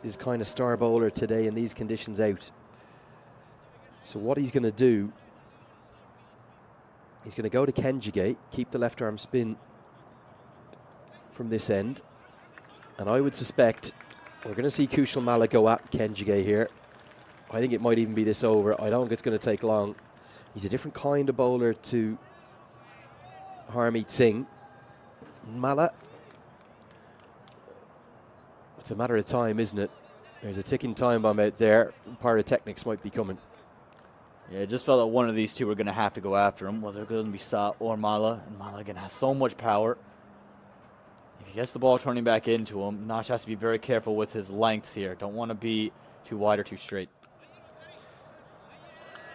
his kind of star bowler today in these conditions out. So what he's going to do, he's going to go to Kenjige, keep the left arm spin from this end. And I would suspect we're going to see Kushal Malla go at Kenjige here. I think it might even be this over. I don't think it's going to take long. He's a different kind of bowler to Harmeet Singh. Malla, it's a matter of time, isn't it? There's a ticking time bomb out there. Pyrotechnics might be coming. Yeah, it just felt like one of these two were going to have to go after him, whether it's going to be Sa or Malla. And Malla, again, has so much power. If he gets the ball turning back into him, Nash has to be very careful with his lengths here. Don't want to be too wide or too straight.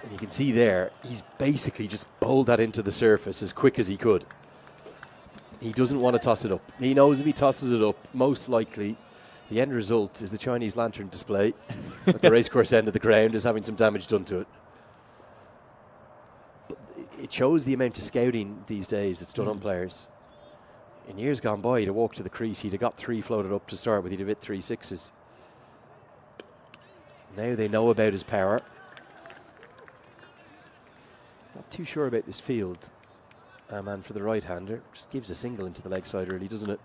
And you can see there, he's basically just bowled that into the surface as quick as he could. He doesn't want to toss it up. He knows if he tosses it up, most likely the end result is the Chinese lantern display at the racecourse end of the ground is having some damage done to it. But it shows the amount of scouting these days that's done on players. In years gone by, he'd have walked to the crease, he'd have got 3 floated up to start with, he'd have hit 3 6s. Now they know about his power. Not too sure about this field. Man for the right-hander. Just gives a single into the leg side, really, doesn't it?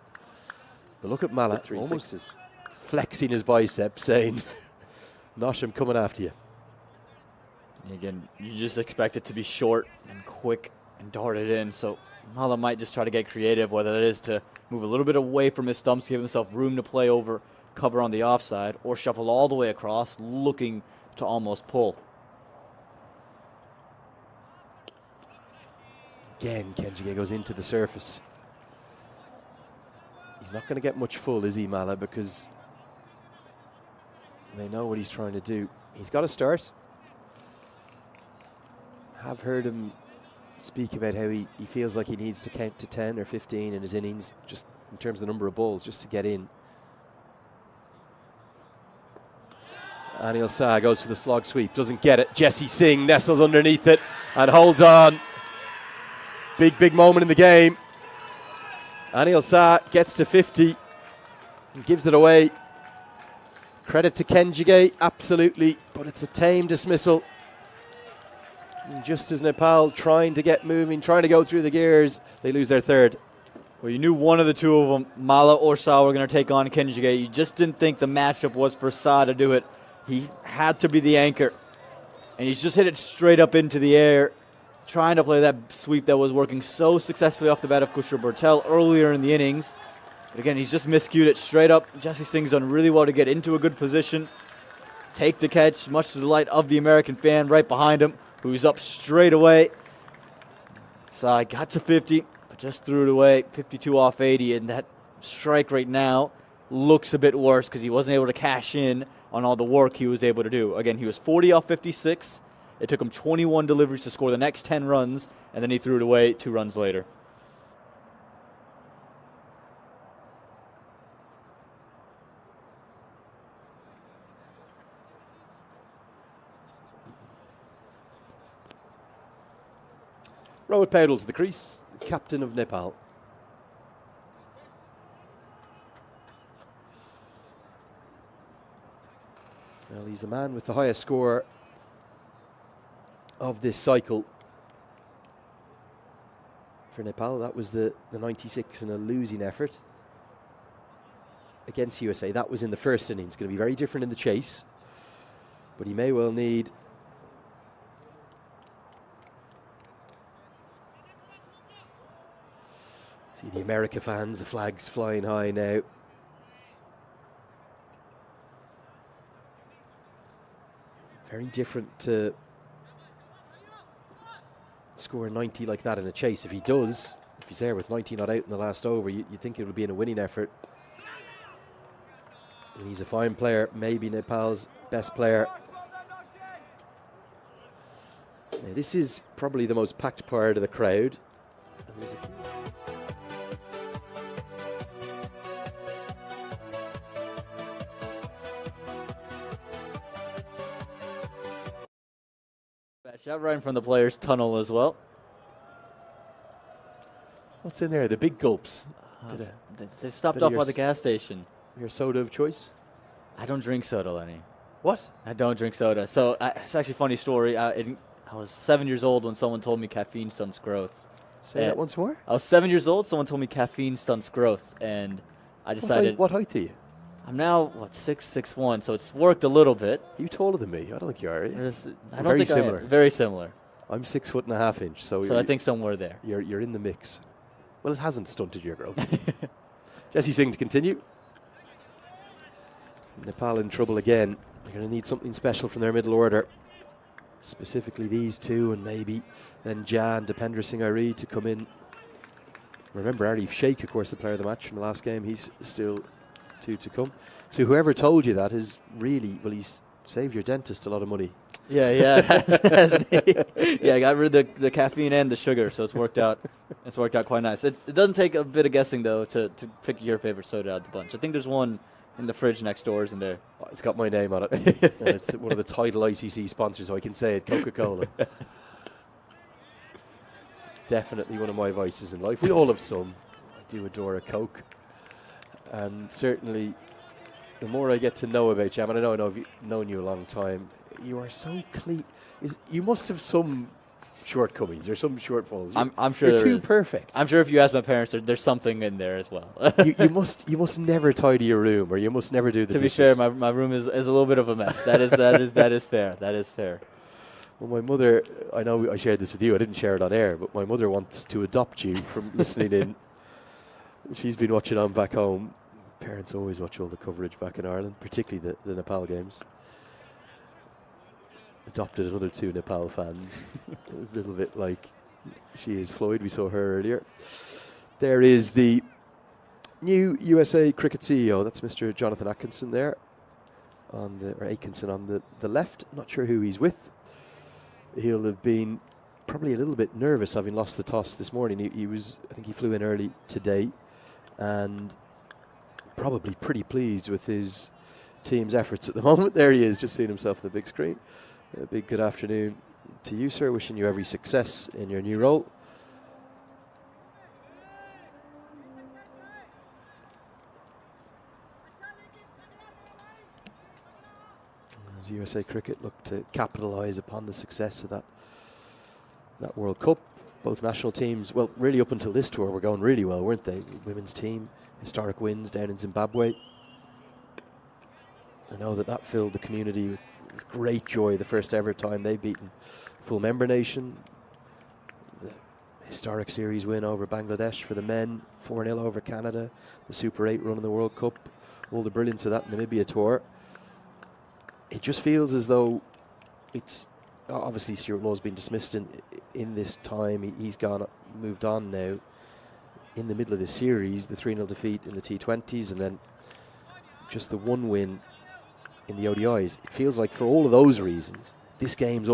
But look at Malla, almost flexing his biceps, saying, Nosh, I'm coming after you. Again, you just expect it to be short and quick and dart it in. So Malla might just try to get creative, whether it is to move a little bit away from his stumps, give himself room to play over cover on the offside, or shuffle all the way across, looking to almost pull. Again, Kenjige goes into the surface. He's not going to get much full, is he, Malla, because they know what he's trying to do. He's got to start. Have heard him speak about how he feels like he needs to count to 10 or 15 in his innings, just in terms of the number of balls, just to get in. Anil Shah goes for the slog sweep, doesn't get it. Jesse Singh nestles underneath it and holds on. Big moment in the game. Anil Shah gets to 50 and gives it away. Credit to Kenjige, absolutely, but it's a tame dismissal. And just as Nepal trying to get moving, trying to go through the gears, they lose their third. Well, you knew one of the two of them, Malla or Shah, were going to take on Kenjige. You just didn't think the matchup was for Shah to do it. He had to be the anchor, and he's just hit it straight up into the air, trying to play that sweep that was working so successfully off the bat of Kushal Bertel earlier in the innings. But again, he's just miscued it straight up. Jesse Singh's done really well to get into a good position, take the catch, much to the delight of the American fan right behind him, who's up straight away. So got to 50, but just threw it away. 52 off 80, and that strike right now looks a bit worse because he wasn't able to cash in on all the work he was able to do. Again, he was 40 off 56. It took him 21 deliveries to score the next 10 runs, and then he threw it away 2 runs later. Rohit Paudel to the crease, the captain of Nepal. Well, he's the man with the highest score of this cycle for Nepal. That was the 96 in a losing effort against USA. That was in the first innings. Going to be very different in the chase, but he may well need see the America fans, the flags flying high now. Very different to score 90 like that in a chase. If he does, if he's there with 90 not out in the last over, you think it would be in a winning effort. And he's a fine player, maybe Nepal's best player. Now, this is probably the most packed part of the crowd. And there's a few shot right in front of the players' tunnel as well. What's in there? The big gulps. They stopped off by the gas station. Your soda of choice? I don't drink soda, Lenny. What? I don't drink soda. So it's actually a funny story. I was 7 years old when someone told me caffeine stunts growth. Say that once more. I was 7 years old. Someone told me caffeine stunts growth, and I decided. What height are you? I'm now 6'1", so it's worked a little bit. Are you taller than me? I don't think you are. Very similar. Very similar. I'm 6'1.5" inches, so I think somewhere there. You're in the mix. Well, it hasn't stunted your growth. Jesse Singh to continue. Nepal in trouble again. They're going to need something special from their middle order. Specifically these two, and maybe then Jan, Dipendra Singh Ari to come in. Remember Arif Sheikh, of course, the player of the match from the last game. He's still two to come. So whoever told you that is really, well, he's saved your dentist a lot of money. Yeah, hasn't he? Yeah, I got rid of the caffeine and the sugar, so it's worked out. It's worked out quite nice. It doesn't take a bit of guessing though to pick your favorite soda out of the bunch. I think there's one in the fridge next door, isn't there? Oh, it's got my name on it. And it's one of the title ICC sponsors, so I can say it, Coca-Cola. Definitely one of my vices in life. We all have some. I do adore a Coke. And certainly, the more I get to know about you, I know I've known you a long time, you are so clean. You must have some shortcomings or some shortfalls. I'm sure you're there too is. Perfect. I'm sure if you ask my parents, there's something in there as well. you must never tidy your room, or you must never do the To dishes. be fair, my room is a little bit of a mess. That is fair. That is fair. Well, my mother, I know I shared this with you. I didn't share it on air, but my mother wants to adopt you from listening in. She's been watching on back home. Parents always watch all the coverage back in Ireland, particularly the Nepal games. Adopted another 2 Nepal fans. A little bit like she is Floyd. We saw her earlier. There is the new USA cricket CEO. That's Mr. Jonathan Atkinson there. Atkinson on the left. Not sure who he's with. He'll have been probably a little bit nervous having lost the toss this morning. I think he flew in early today, and probably pretty pleased with his team's efforts at the moment. There he is, just seeing himself on the big screen. A big good afternoon to you, sir. Wishing you every success in your new role. As USA Cricket look to capitalise upon the success of that World Cup. Both national teams, well, really up until this tour, were going really well, weren't they? The women's team, historic wins down in Zimbabwe. I know that filled the community with great joy the first ever time they've beaten full member nation. The historic series win over Bangladesh for the men, 4-0 over Canada, the Super 8 run in the World Cup, all the brilliance of that Namibia tour. It just feels as though it's obviously Stuart Law's been dismissed in this time. He's moved on now. In the middle of the series, the 3-0 defeat in the T20s, and then just the one win in the ODIs. It feels like for all of those reasons, this game's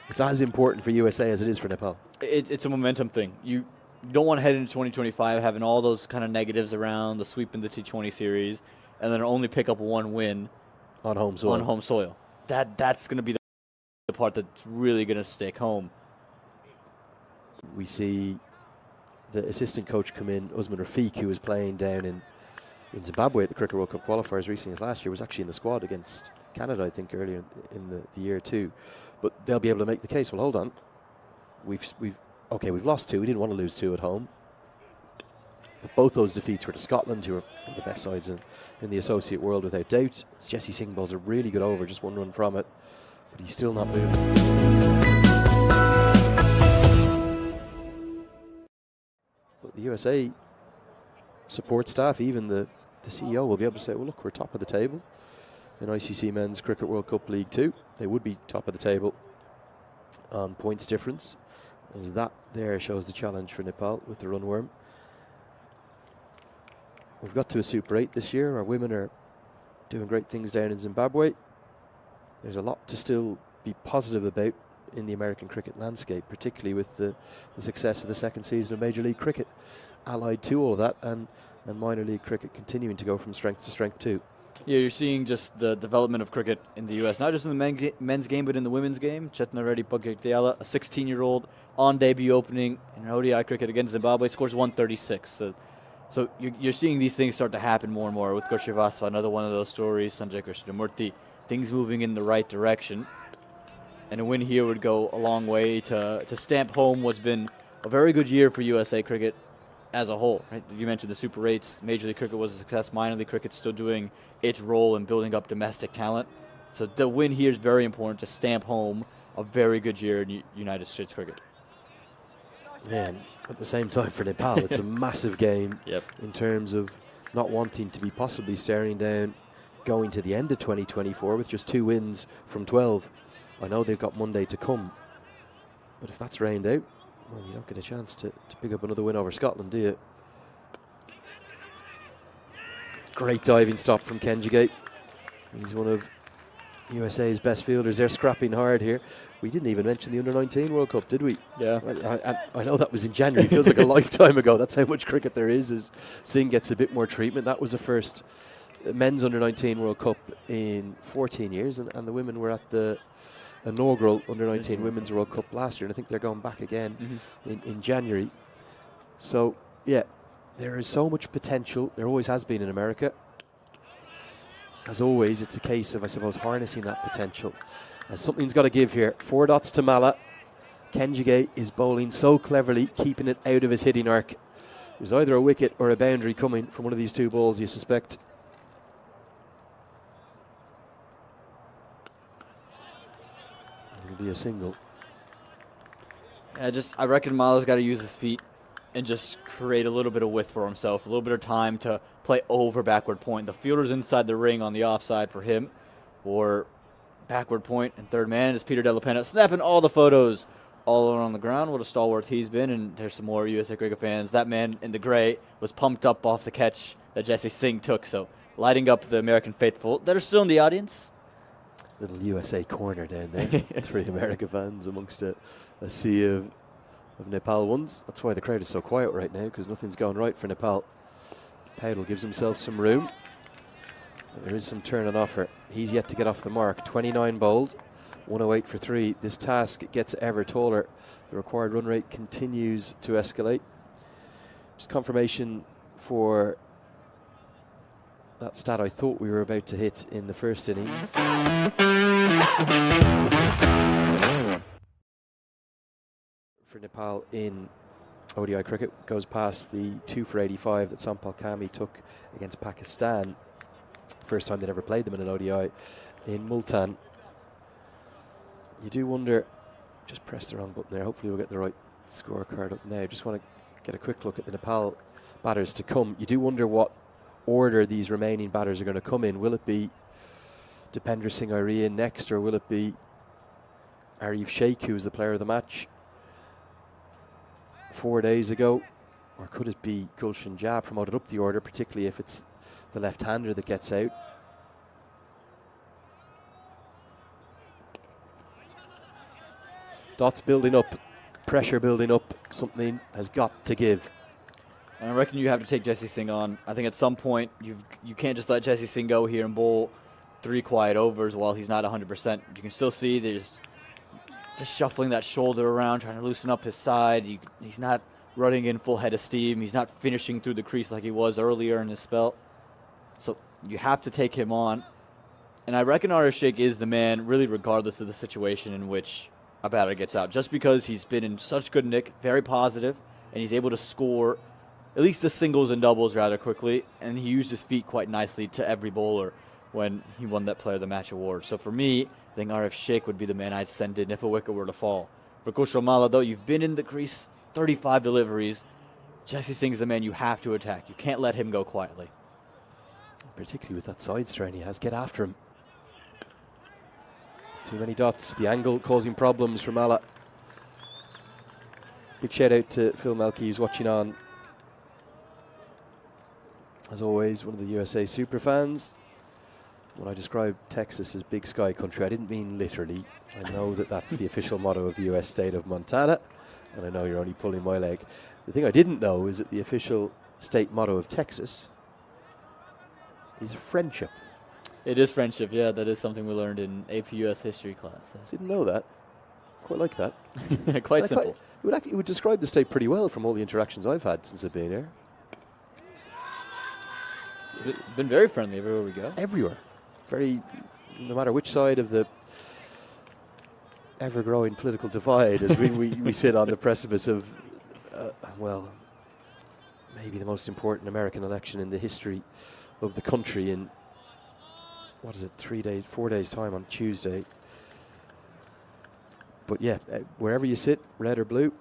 it's as important for USA as it is for Nepal. It's a momentum thing. You don't want to head into 2025 having all those kind of negatives around the sweep in the T20 series, and then only pick up one win on home soil. That's going to be the part that's really going to stick home. We see the assistant coach come in, Usman Rafiq, who was playing down in Zimbabwe at the Cricket World Cup qualifiers recently as last year, was actually in the squad against Canada, I think, earlier in the year too. But they'll be able to make the case. Well, hold on, we've lost 2. We didn't want to lose 2 at home. But both those defeats were to Scotland, who are one of the best sides in the associate world without doubt. As Jesse Singh bowls a really good over, just 1 run from it, but he's still not moving. But the USA support staff, even the CEO, will be able to say, well, look, we're top of the table in ICC Men's Cricket World Cup League 2. They would be top of the table on points difference, as that there shows the challenge for Nepal with the runworm. We've got to a Super 8 this year. Our women are doing great things down in Zimbabwe. There's a lot to still be positive about in the American cricket landscape, particularly with the success of the second season of Major League Cricket. Allied to all of that, and minor league cricket continuing to go from strength to strength too. Yeah, you're seeing just the development of cricket in the U.S., not just in the men's game, but in the women's game. Chetna Reddy Pagayala, a 16-year-old on debut opening in ODI cricket against Zimbabwe, scores 136. So So you're seeing these things start to happen more and more with Goshivasva, another one of those stories, Sanjay Krishnamurti, things moving in the right direction. And a win here would go a long way to stamp home what's been a very good year for USA cricket as a whole. Right? You mentioned the Super 8s. Major League Cricket was a success. Minor League Cricket's still doing its role in building up domestic talent. So the win here is very important to stamp home a very good year in United States cricket. Yeah, and at the same time for Nepal, it's a massive game in terms of not wanting to be possibly staring down going to the end of 2024 with just 2 wins from 12. I know they've got Monday to come, but if that's rained out, well, you don't get a chance to pick up another win over Scotland, do you? Great diving stop from Kenjigate. He's one of USA's best fielders. They're scrapping hard here. We didn't even mention the Under-19 World Cup, did we? Yeah. I know that was in January. It feels like a lifetime ago. That's how much cricket there is, as Singh gets a bit more treatment. That was the first men's Under-19 World Cup in 14 years, and the women were at the inaugural Under-19 Women's World Cup last year, and I think they're going back again in January. So, yeah, there is so much potential. There always has been in America. As always, it's a case of, I suppose, harnessing that potential. Something's got to give here. 4 dots to Mala. Kenjigate is bowling so cleverly, keeping it out of his hitting arc. There's either a wicket or a boundary coming from one of these 2 balls, you suspect. It'll be a single. I reckon Mala's got to use his feet and just create a little bit of width for himself, a little bit of time to play over backward point. The fielder's inside the ring on the offside for him, or backward point and third man is Peter De La Pena, snapping all the photos all around the ground. What a stalwart he's been, and there's some more USA Cricket fans. That man in the gray was pumped up off the catch that Jesse Singh took, so lighting up the American faithful that are still in the audience. Little USA corner down there. 3 America fans amongst a sea of Nepal ones. That's why the crowd is so quiet right now, because nothing's going right for Nepal. Powdell gives himself some room. But there is some turn on offer. He's yet to get off the mark. 29 bowled, 108 for 3. This task gets ever taller. The required run rate continues to escalate. Just confirmation for that stat I thought we were about to hit in the first innings. For Nepal in ODI cricket goes past the 2 for 85 that Sampal Kami took against Pakistan. First time they'd ever played them in an ODI in Multan. You do wonder, just press the wrong button there, hopefully we'll get the right scorecard up now. Just want to get a quick look at the Nepal batters to come. You do wonder what order these remaining batters are going to come in. Will it be Dipender Singh Arya next, or will it be Arif Sheikh, who was the player of the match 4 days ago, or could it be Gulshan Jah promoted up the order, particularly if it's the left-hander that gets out? Dots building up, pressure building up, something has got to give. And I reckon you have to take Jesse Singh on. I think at some point you can't just let Jesse Singh go here and bowl 3 quiet overs while he's not 100%. You can still see there's just shuffling that shoulder around, trying to loosen up his side. He's not running in full head of steam. He's not finishing through the crease like he was earlier in his spell. So you have to take him on. And I reckon Arif Sheikh is the man, really regardless of the situation in which a batter gets out. Just because he's been in such good nick, very positive, and he's able to score at least the singles and doubles rather quickly, and he used his feet quite nicely to every bowler when he won that Player of the Match award. So for me, I think Arif Sheikh would be the man I'd send in if a wicket were to fall. For Kushal Malla, though, you've been in the crease, 35 deliveries. Jesse Singh's the man you have to attack. You can't let him go quietly. Particularly with that side strain he has. Get after him. Too many dots. The angle causing problems for Malla. Big shout out to Phil Melky, who's watching on. As always, one of the USA super fans. When I described Texas as big sky country, I didn't mean literally. I know that that's the official motto of the US state of Montana, and I know you're only pulling my leg. The thing I didn't know is that the official state motto of Texas is friendship. It is friendship, yeah. That is something we learned in AP US history class. Didn't know that. Quite like that. Quite simple. It would describe the state pretty well from all the interactions I've had since I've been here. been very friendly everywhere we go. Everywhere. Very, no matter which side of the ever-growing political divide, as we sit on the precipice of, well, maybe the most important American election in the history of the country in, 4 days time on Tuesday. But yeah, wherever you sit, red or blue,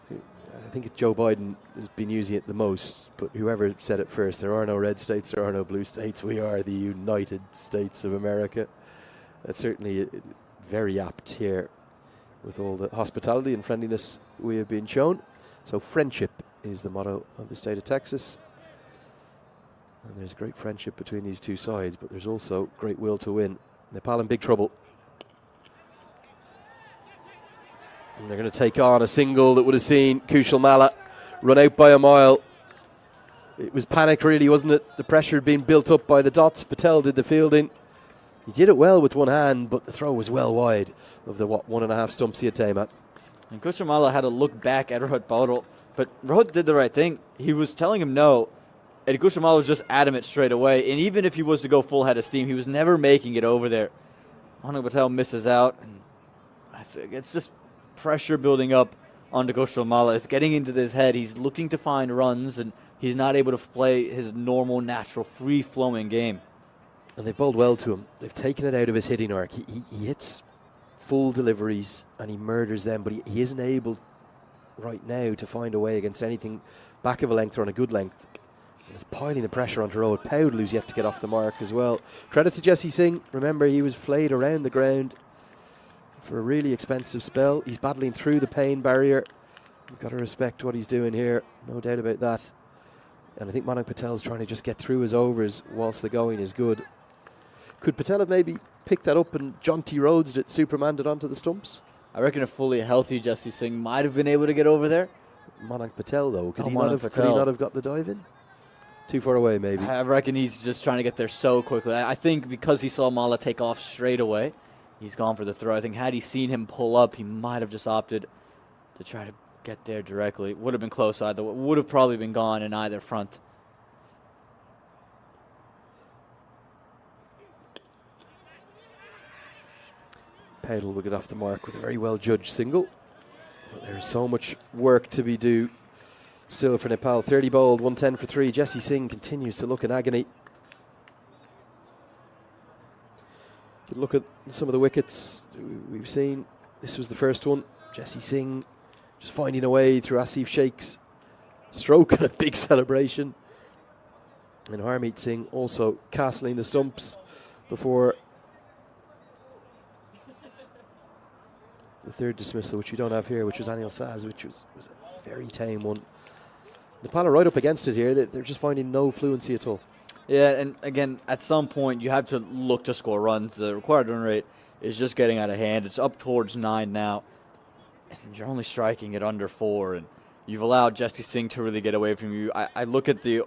I think Joe Biden has been using it the most, but whoever said it first, there are no red states, there are no blue states, we are the United States of America. That's certainly very apt here with all the hospitality and friendliness we have been shown. So friendship is the motto of the state of Texas. And there's great friendship between these two sides, but there's also great will to win. Nepal in big trouble. And they're going to take on a single that would have seen Kushal Malla run out by a mile. It was panic, really, wasn't it? The pressure had been built up by the dots. Patel did the fielding. He did it well with one hand, but the throw was well wide of the 1.5 stumps he had time at. And Kushal Malla had to look back at Rohit Paudel, but Rohit did the right thing. He was telling him no, and Kushal Malla was just adamant straight away. And even if he was to go full head of steam, he was never making it over there. Manang Patel misses out, and it's just pressure building up onto Kushal Malla. It's getting into his head. He's looking to find runs, and he's not able to play his normal, natural, free-flowing game. And they've bowled well to him. They've taken it out of his hitting arc. He hits full deliveries and he murders them, but he isn't able right now to find a way against anything back of a length or on a good length. And it's piling the pressure onto Rohit Paudel, who's yet to get off the mark as well. Credit to Jesse Singh. Remember, he was flayed around the ground for a really expensive spell. He's battling through the pain barrier. You've got to respect what he's doing here, no doubt about that. And I think Manang Patel's trying to just get through his overs whilst the going is good. Could Patel have maybe picked that up and John T. Rhodes it Supermaned onto the stumps? I reckon a fully healthy Jesse Singh might have been able to get over there. Manang Patel, though, could he not have got the dive in? Too far away, maybe. I reckon he's just trying to get there so quickly. I think because he saw Malla take off straight away, he's gone for the throw. I think had he seen him pull up, he might have just opted to try to get there directly. Would have been close either. Would have probably been gone in either front. Paudel will get off the mark with a very well judged single. But there's so much work to be due still for Nepal. 30 bowled, 110 for 3. Jesse Singh continues to look in agony. Good look at some of the wickets we've seen. This was the first one. Jesse Singh just finding a way through Asif Sheikh's stroke and a big celebration. And Harmeet Singh also castling the stumps before the third dismissal, which we don't have here, which was Anil Saz, which was a very tame one. Nepal are right up against it here. They're just finding no fluency at all. Yeah, and again, at some point, you have to look to score runs. The required run rate is just getting out of hand. It's up towards 9 now, and you're only striking at under 4, and you've allowed Jesse Singh to really get away from you. I look at the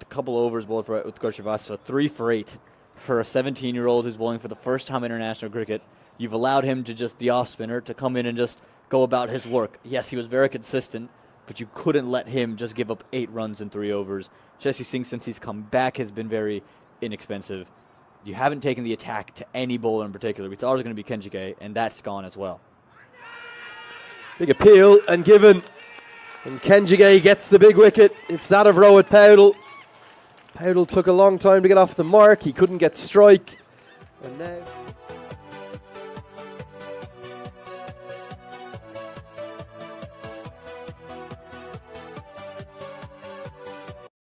couple overs bowled for Utkarsh Srivastava, 3 for 8 for a 17-year-old who's bowling for the first time in international cricket. You've allowed him to just, the off spinner, to come in and just go about his work. Yes, he was very consistent, but you couldn't let him just give up 8 runs in 3 overs. Jesse Singh, since he's come back, has been very inexpensive. You haven't taken the attack to any bowler in particular. We thought it was going to be Kenjige, and that's gone as well. Big appeal and given. And Kenjige gets the big wicket. It's that of Rohit Paudel. Paudel took a long time to get off the mark. He couldn't get strike. And now...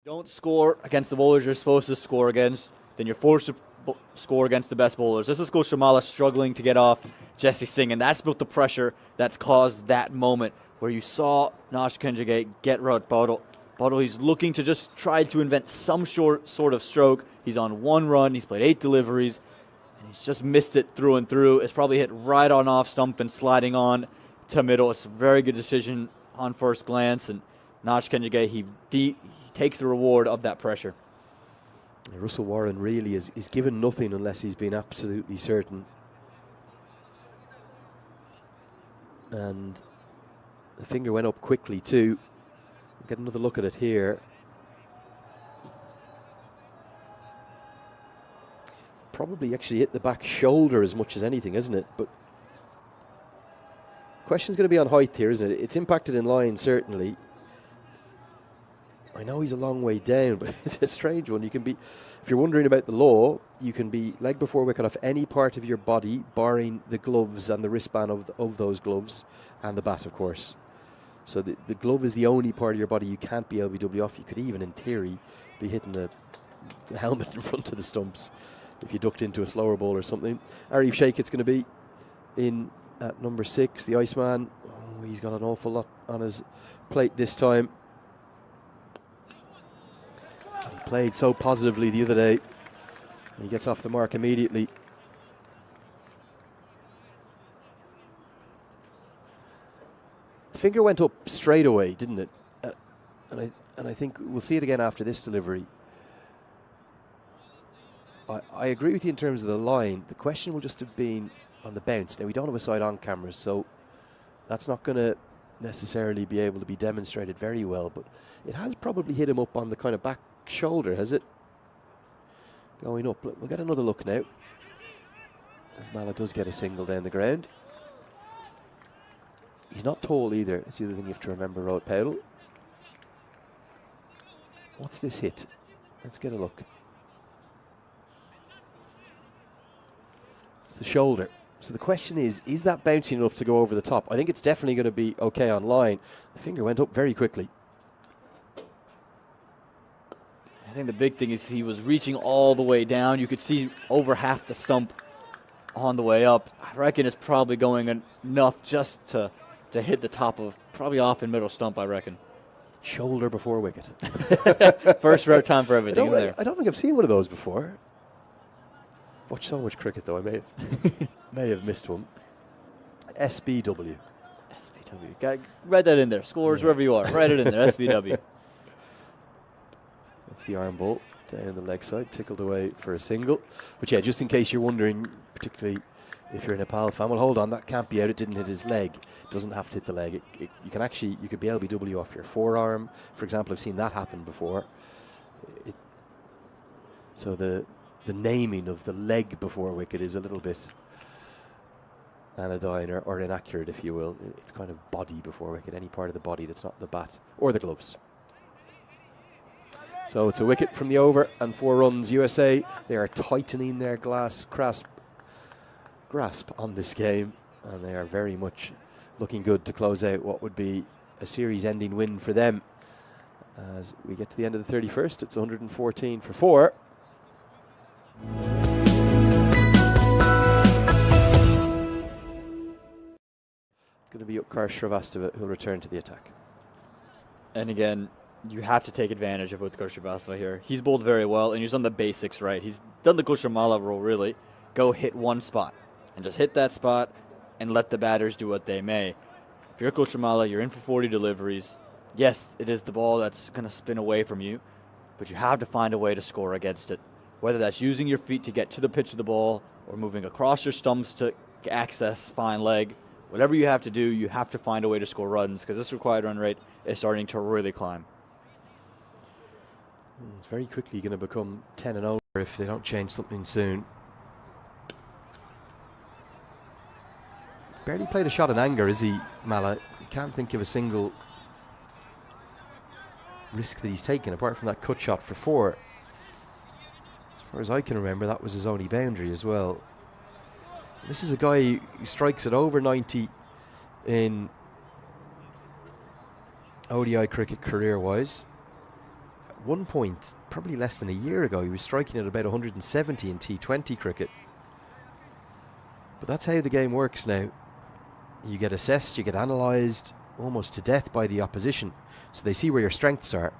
Don't score against the bowlers you're supposed to score against, then you're forced to score against the best bowlers. This is Kushal Malla struggling to get off Jesse Singh, and that's built the pressure that's caused that moment where you saw Nash Kenjige get Rohit Paudel. Paudel, he's looking to just try to invent some sort of stroke. He's on 1 run, he's played 8 deliveries, and he's just missed it through and through. It's probably hit right on off stump and sliding on to middle. It's a very good decision on first glance, and Nash Kenjige, he takes the reward of that pressure. Russell Warren really is given nothing unless he's been absolutely certain. And the finger went up quickly too. Get another look at it here. probably actually hit the back shoulder as much as anything, isn't it? But the question's going to be on height here, isn't it? It's impacted in line, certainly. I know he's a long way down, but it's a strange one. You can be, if you're wondering about the law, you can be leg before wicket off any part of your body, barring the gloves and the wristband of those gloves, and the bat, of course. So the glove is the only part of your body you can't be LBW off. You could even, in theory, be hitting the helmet in front of the stumps if you ducked into a slower ball or something. Arif Sheikh, it's going to be in at number 6, the Iceman. Oh, he's got an awful lot on his plate this time. He played so positively the other day. He gets off the mark immediately. The finger went up straight away, didn't it? And I think we'll see it again after this delivery. I agree with you in terms of the line. The question will just have been on the bounce. Now, we don't have a side on camera, so that's not going to necessarily be able to be demonstrated very well, but it has probably hit him up on the kind of back shoulder, has it? Going up. We'll get another look now. As Mala does get a single down the ground. He's not tall either. That's the other thing you have to remember, Road Powell. What's this hit? Let's get a look. It's the shoulder. So the question is that bouncing enough to go over the top? I think it's definitely going to be okay on line. The finger went up very quickly. I think the big thing is he was reaching all the way down. You could see over half the stump on the way up. I reckon it's probably going enough just to hit the top of, probably off in middle stump, I reckon. Shoulder before wicket. First rare time for everything in there. I don't think I've seen one of those before. Watched so much cricket, though. I may have missed one. SBW. SBW. Write that in there. Scores wherever you are. Write it in there. SBW. That's the arm ball down the leg side, tickled away for a single. But yeah, just in case you're wondering, particularly if you're a Nepal fan, well, hold on, that can't be out. It didn't hit his leg. It doesn't have to hit the leg. You could be LBW off your forearm. For example, I've seen that happen before. So the naming of the leg before wicket is a little bit anodyne or inaccurate, if you will. It's kind of body before wicket, any part of the body that's not the bat or the gloves. So it's a wicket from the over and 4 runs. USA, they are tightening their grasp on this game, and they are very much looking good to close out what would be a series-ending win for them. As we get to the end of the 31st, it's 114 for 4. It's going to be Utkarsh Shrivastava who'll return to the attack. And again, you have to take advantage of Utkarsh Shrivastava here. He's bowled very well, and he's done the basics right. He's done the Kushamala role, really. Go hit one spot, and just hit that spot, and let the batters do what they may. If you're Kushamala, you're in for 40 deliveries. Yes, it is the ball that's going to spin away from you, but you have to find a way to score against it. Whether that's using your feet to get to the pitch of the ball, or moving across your stumps to access fine leg. Whatever you have to do, you have to find a way to score runs, because this required run rate is starting to really climb. It's very quickly going to become 10 and over if they don't change something soon. Barely played a shot in anger, is he, Mala? Can't think of a single risk that he's taken, apart from that cut shot for 4. As far as I can remember, that was his only boundary as well. This is a guy who strikes at over 90 in ODI cricket career-wise. At one point, probably less than a year ago, he was striking at about 170 in T20 cricket. But that's how the game works now. You get assessed, you get analysed almost to death by the opposition. So they see where your strengths are.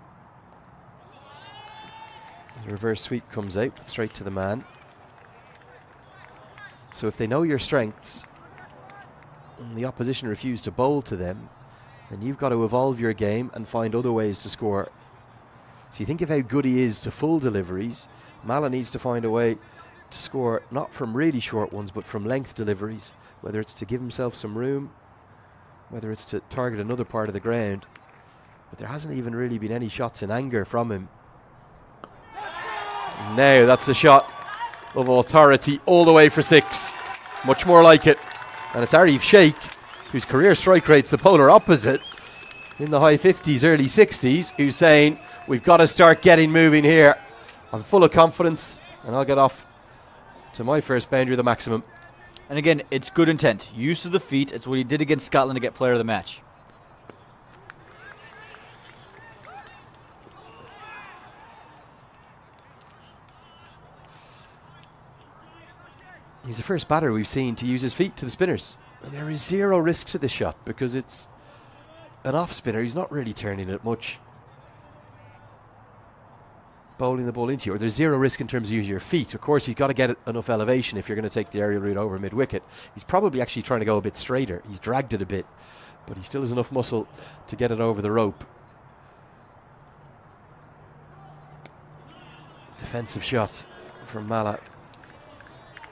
The reverse sweep comes out, straight to the man. So if they know your strengths and the opposition refuse to bowl to them, then you've got to evolve your game and find other ways to score. So you think of how good he is to full deliveries. Mala needs to find a way to score not from really short ones, but from length deliveries, whether it's to give himself some room, whether it's to target another part of the ground. But there hasn't even really been any shots in anger from him. Now that's the shot of authority all the way for 6. Much more like it. And it's Arif Sheikh, whose career strike rate's the polar opposite, in the high 50s, early 60s, who's saying, we've got to start getting moving here. I'm full of confidence, and I'll get off to my first boundary, the maximum. And again, it's good intent. Use of the feet. It's what he did against Scotland to get player of the match. He's the first batter we've seen to use his feet to the spinners. And there is zero risk to this shot because it's an off spinner. He's not really turning it much. Bowling the ball into you, or there's zero risk in terms of using your feet. Of course, he's got to get enough elevation if you're going to take the aerial route over mid-wicket. He's probably actually trying to go a bit straighter. He's dragged it a bit, but he still has enough muscle to get it over the rope. Defensive shot from Mala.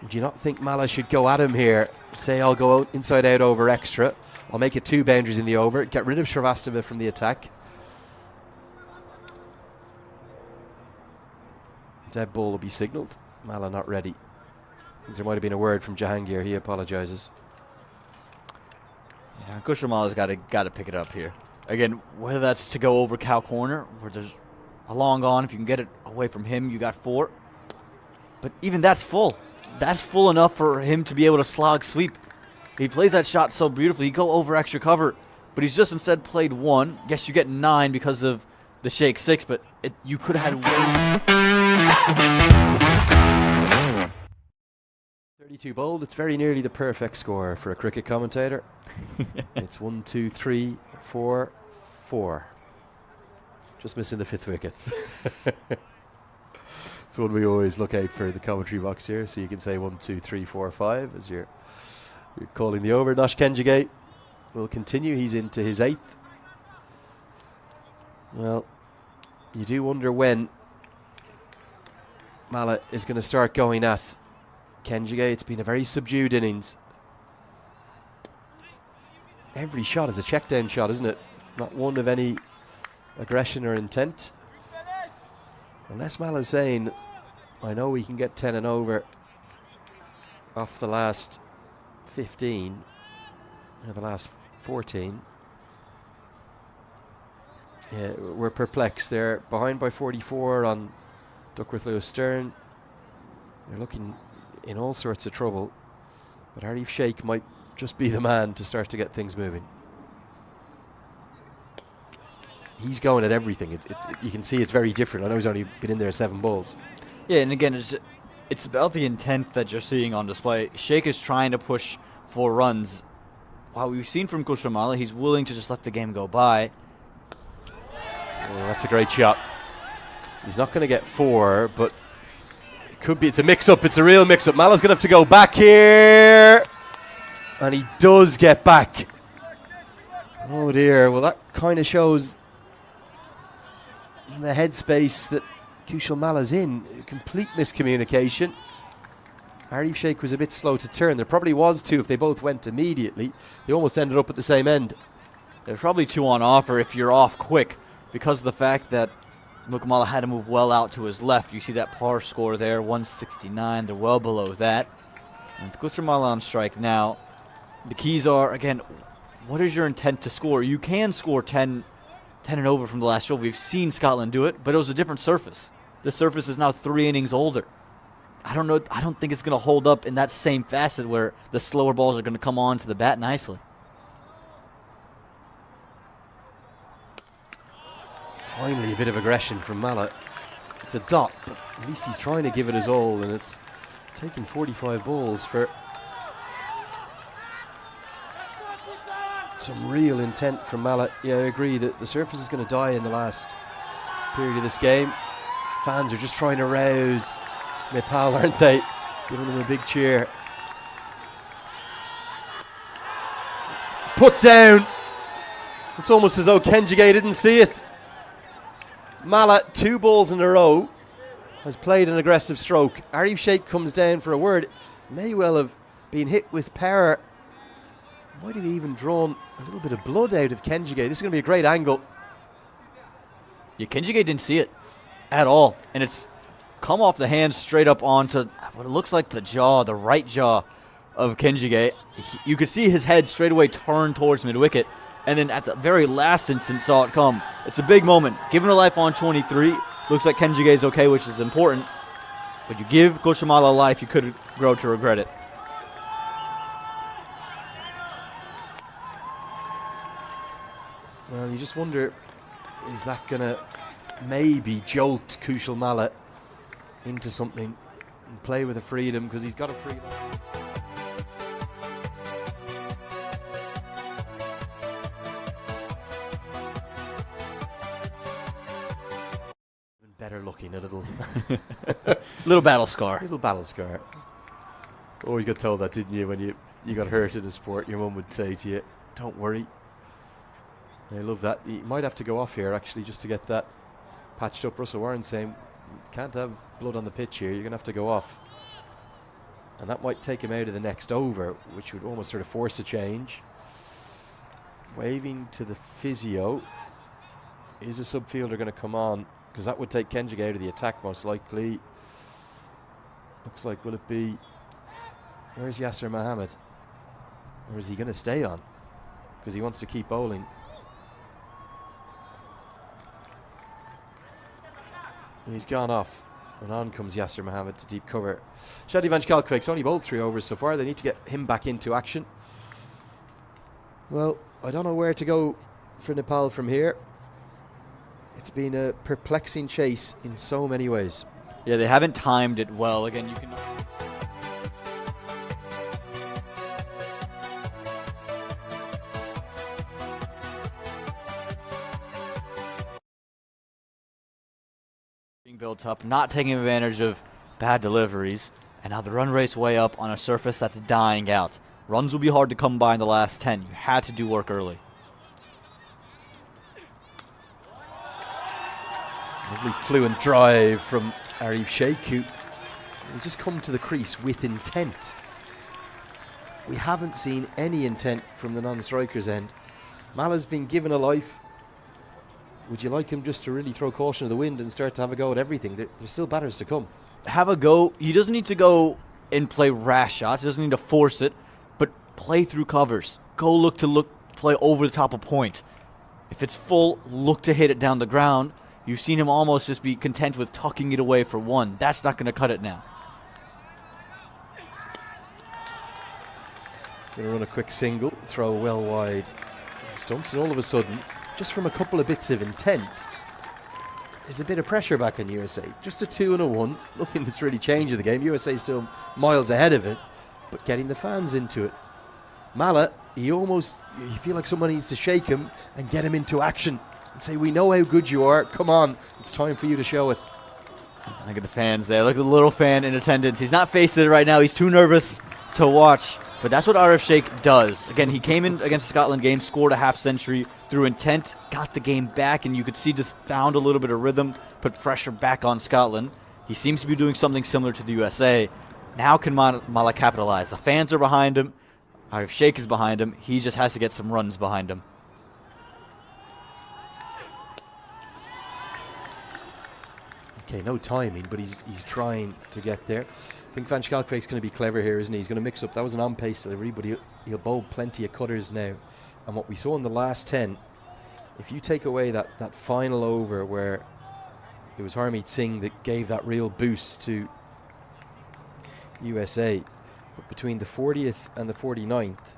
Do you not think Mala should go at him here? Say, I'll go out, inside out over extra. I'll make it 2 boundaries in the over. Get rid of Shrivastava from the attack. Dead ball will be signalled. Mala not ready. I think there might have been a word from Jahangir. He apologises. Yeah, Gushamala's got to pick it up here. Again, whether that's to go over cow corner, where there's a long on, if you can get it away from him, you got 4. But even that's full. That's full enough for him to be able to slog sweep. He plays that shot so beautifully. You go over extra cover, but he's just instead played 1. Yes, you get 9 because of the shake 6, but you could have had way. 32 bowled. It's very nearly the perfect score for a cricket commentator. It's 1, 2, 3, 4, 4. Just missing the 5th wicket. It's one we always look out for in the commentary box here, so you can say 1, 2, 3, 4, 5 as you're calling the over. Nosh Kenjigate will continue. He's into his 8th. Well, you do wonder when Mala is going to start going at Kenjigate. It's been a very subdued innings. Every shot is a check down shot, isn't it? Not one of any aggression or intent. Unless Mala's saying, I know we can get 10 and over off the last 15, or the last 14. Yeah, we're perplexed. They're behind by 44 on Duckworth Lewis Stern. They're looking in all sorts of trouble. But Arif Sheikh might just be the man to start to get things moving. He's going at everything. You can see it's very different. I know he's only been in there 7 balls. Yeah, and again, it's about the intent that you're seeing on display. Sheikh is trying to push 4 runs. While we've seen from Gushamala, he's willing to just let the game go by. Oh, that's a great shot. He's not going to get 4, but it could be. It's a mix-up. It's a real mix-up. Mala's going to have to go back here. And he does get back. Oh, dear. Well, that kind of shows the headspace that Kushal Mala's in. Complete miscommunication. Arif Sheikh was a bit slow to turn. There probably was 2 if they both went immediately. They almost ended up at the same end. There's probably 2 on offer if you're off quick, because of the fact that Mukamala had to move well out to his left. You see that par score there, 169. They're well below that. And Gushamala on strike now. The keys are, again, what is your intent to score? You can score 10 and over from the last show. We've seen Scotland do it, but it was a different surface. This surface is now 3 innings older. I don't know. I don't think it's going to hold up in that same facet where the slower balls are going to come on to the bat nicely. Finally, a bit of aggression from Mala. It's a dot, but at least he's trying to give it his all, and it's taken 45 balls for some real intent from Mala. Yeah, I agree that the surface is going to die in the last period of this game. Fans are just trying to rouse Nepal, aren't they? Giving them a big cheer. Put down. It's almost as though Kenjigay didn't see it. Mala, 2 balls in a row, has played an aggressive stroke. Arif Sheikh comes down for a word. May well have been hit with power. Might have even drawn a little bit of blood out of Kenjigay. This is going to be a great angle. Yeah, Kenjigay didn't see it at all. And it's come off the hand straight up onto what it looks like the jaw, the right jaw of Kenjige. You could see his head straight away turn towards mid-wicket, and then at the very last instant saw it come. It's a big moment. Given a life on 23, looks like Kenjige is okay, which is important. But you give Guatemala a life, you could grow to regret it. Well, you just wonder, is that going to maybe jolt Kushal Malla into something and play with a freedom, because he's got a freedom. Better looking, a little battle scar. Little battle scar. Oh, you got told that, didn't you, when you got hurt in a sport? Your mum would say to you, don't worry. I love that. He might have to go off here, actually, just to get that patched up. Russell Warren saying, can't have blood on the pitch here, you're going to have to go off. And that might take him out of the next over, which would almost sort of force a change. Waving to the physio. Is a subfielder going to come on? Because that would take Kenjige out of the attack, most likely. Looks like, will it be... Where's Yasser Mohammed? Or is he going to stay on? Because he wants to keep bowling. And he's gone off. And on comes Yasser Mohammed to deep cover. Shadi van Schalkwijk's only bowled 3 overs so far. They need to get him back into action. Well, I don't know where to go for Nepal from here. It's been a perplexing chase in so many ways. Yeah, they haven't timed it well. Again, you can... being built up, not taking advantage of bad deliveries, and now the run rate's way up on a surface that's dying out. Runs will be hard to come by in the last 10. You had to do work early. Lovely fluent drive from Arif Sheikh, who has just come to the crease with intent. We haven't seen any intent from the non-striker's end. Mala's been given a life. Would you like him just to really throw caution to the wind and start to have a go at everything? There's still batters to come. Have a go. He doesn't need to go and play rash shots. He doesn't need to force it, but play through covers. Go play over the top of point. If it's full, look to hit it down the ground. You've seen him almost just be content with tucking it away for one. That's not going to cut it now. Going to run a quick single, throw well wide stumps, and all of a sudden, just from a couple of bits of intent, there's a bit of pressure back on USA. Just a 2 and a 1. Nothing that's really changed the game. USA still miles ahead of it, but getting the fans into it. Malla, you feel like someone needs to shake him and get him into action and say, we know how good you are. Come on, it's time for you to show it. Look at the fans there. Look at the little fan in attendance. He's not facing it right now. He's too nervous to watch. But that's what Arif Sheikh does. Again, he came in against the Scotland game, scored a half century through intent, got the game back, and you could see just found a little bit of rhythm, put pressure back on Scotland. He seems to be doing something similar to the USA. Now can Malla capitalize? The fans are behind him. Arif Sheikh is behind him. He just has to get some runs behind him. Okay, no timing, but he's trying to get there. I think Van Schalkwijk's going to be clever here, isn't he? He's going to mix up. That was an on-pace delivery, but he'll bowl plenty of cutters now. And what we saw in the last 10, if you take away that final over where it was Harmeet Singh that gave that real boost to USA, but between the 40th and the 49th,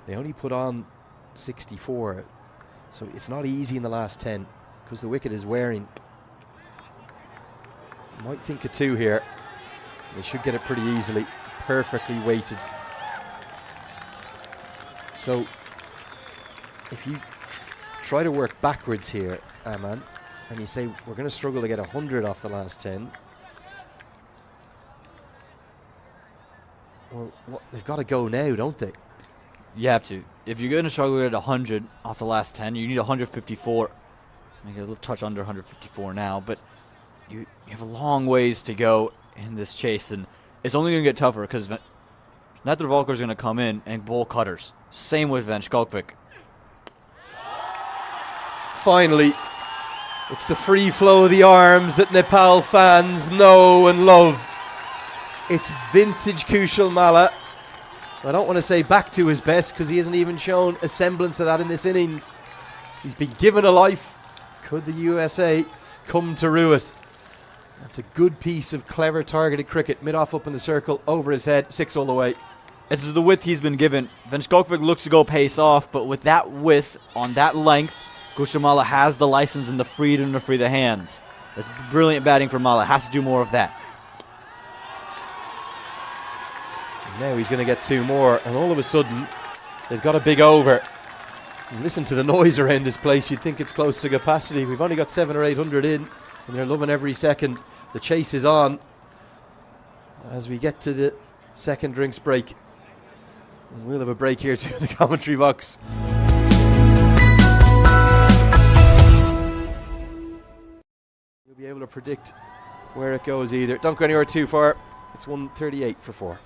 they only put on 64. So it's not easy in the last 10 because the wicket is wearing. Might think of 2 here. They should get it pretty easily. Perfectly weighted. So if you try to work backwards here, Aman, and you say we're going to struggle to get 100 off the last 10, well, they've got to go now, don't they? You have to. If you're going to struggle to get 100 off the last 10, you need 154. Maybe a little touch under 154 now, but you have a long ways to go in this chase, and it's only going to get tougher because Nether Volker's going to come in and bowl cutters. Same with Van Schalkwyk. Finally, It's the free flow of the arms that Nepal fans know and love. It's vintage Kushal Malla. I don't want to say back to his best because he hasn't even shown a semblance of that in this innings. He's been given a life. Could the USA come to rue it? That's a good piece of clever targeted cricket. Mid-off up in the circle, over his head, 6 all the way. This is the width he's been given. Venskokovic looks to go pace off, but with that width, on that length, Kushal Malla has the license and the freedom to free the hands. That's brilliant batting for Malla. Has to do more of that. Now he's going to get 2 more, and all of a sudden, they've got a big over. And listen to the noise around this place. You'd think it's close to capacity. We've only got 700 or 800 in, and they're loving every second. The chase is on as we get to the second drinks break. And we'll have a break here too in the commentary box. We'll be able to predict where it goes either. Don't go anywhere too far. It's 138 for 4.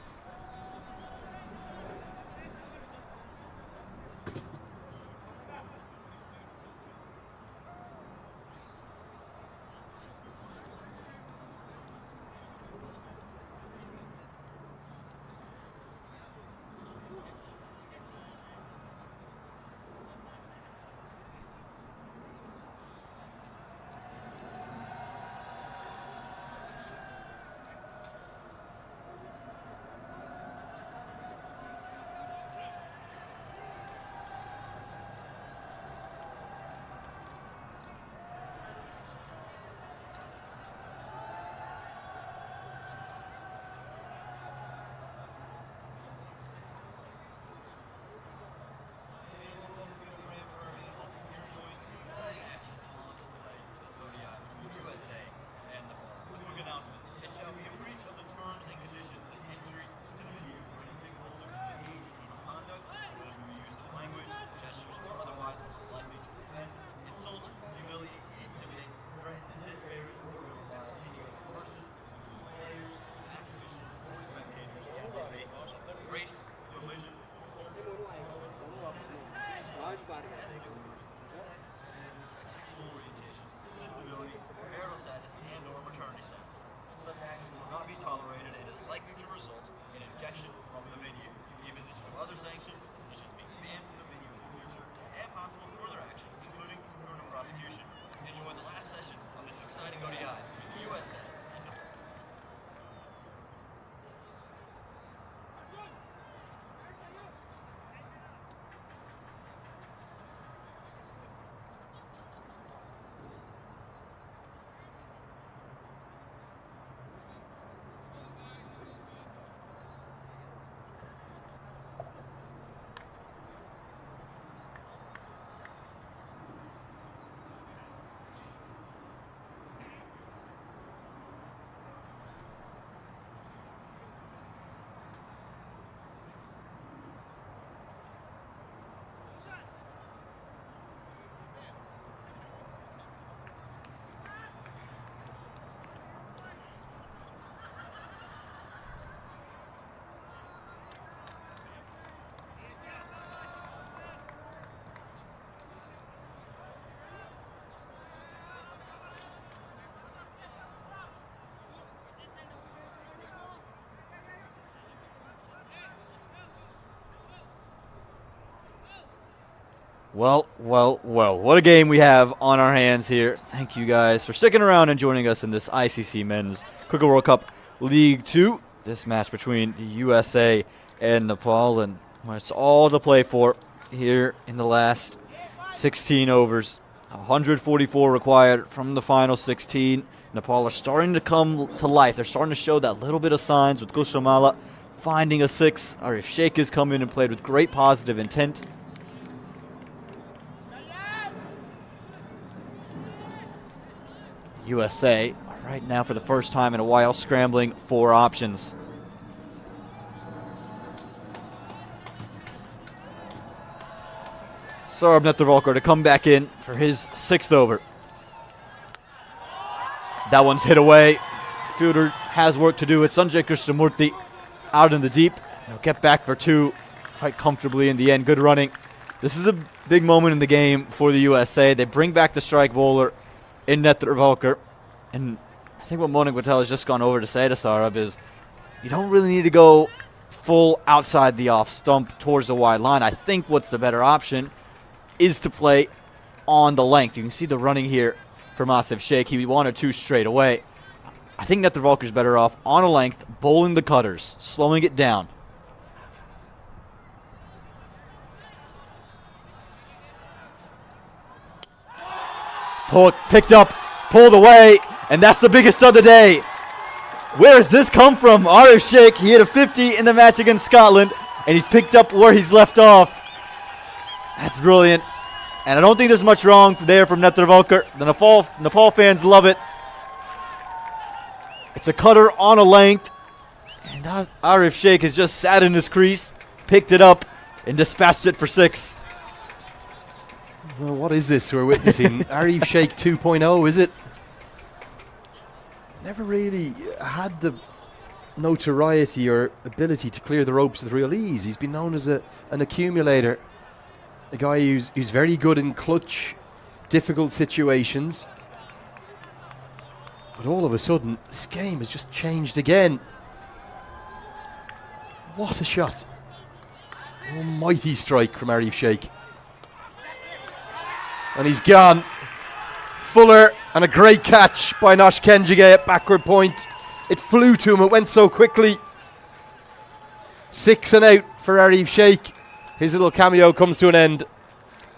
Well, what a game we have on our hands here. Thank you guys for sticking around and joining us in this ICC Men's Cricket World Cup League 2. This match between the USA and Nepal, and it's all to play for here in the last 16 overs. 144 required from the final 16. Nepal are starting to come to life. They're starting to show that little bit of signs with Kushal Malla finding a 6. Arif Sheikh has come in and played with great positive intent. USA right now for the first time in a while scrambling for options. Saurabh Netravalkar to come back in for his 6th over. That one's hit away. Fielder has work to do. It's Sanjay Krishnamurthy out in the deep. They'll get back for 2 quite comfortably in the end. Good running. This is a big moment in the game for the USA. They bring back the strike bowler in net the Volker. And I think what Monik Patel has just gone over to say to Sarab is you don't really need to go full outside the off stump towards the wide line. I think what's the better option is to play on the length. You can see the running here from Asif Sheikh. He wanted 2 straight away. I think Nether Volker's better off on a length, bowling the cutters, slowing it down. Picked up, pulled away, and that's the biggest of the day. Where does this come from? Arif Sheikh, he hit a 50 in the match against Scotland, and he's picked up where he's left off. That's brilliant. And I don't think there's much wrong there from Nether Volker. The Nepal fans love it. It's a cutter on a length, and Arif Sheikh has just sat in his crease, picked it up, and dispatched it for 6. Well, what is this we're witnessing? Arif Sheikh 2.0, is it? Never really had the notoriety or ability to clear the ropes with real ease. He's been known as an accumulator, a guy who's very good in clutch, difficult situations. But all of a sudden, this game has just changed again. What a shot. Almighty strike from Arif Sheikh. And he's gone. Fuller, and a great catch by Nosh Kenjige at backward point. It flew to him, it went so quickly. 6 and out for Arif Sheikh. His little cameo comes to an end.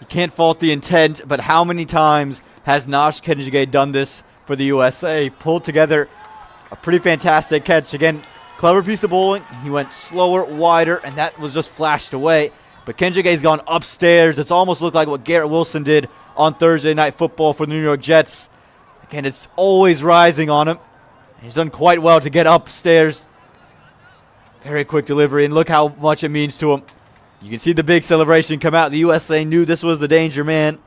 You can't fault the intent, but how many times has Nosh Kenjige done this for the USA? Pulled together a pretty fantastic catch. Again, clever piece of bowling. He went slower, wider, and that was just flashed away. But Kenjige's gone upstairs. It's almost looked like what Garrett Wilson did on Thursday Night Football for the New York Jets. Again, it's always rising on him. He's done quite well to get upstairs. Very quick delivery, and look how much it means to him. You can see the big celebration come out. The USA knew this was the danger man.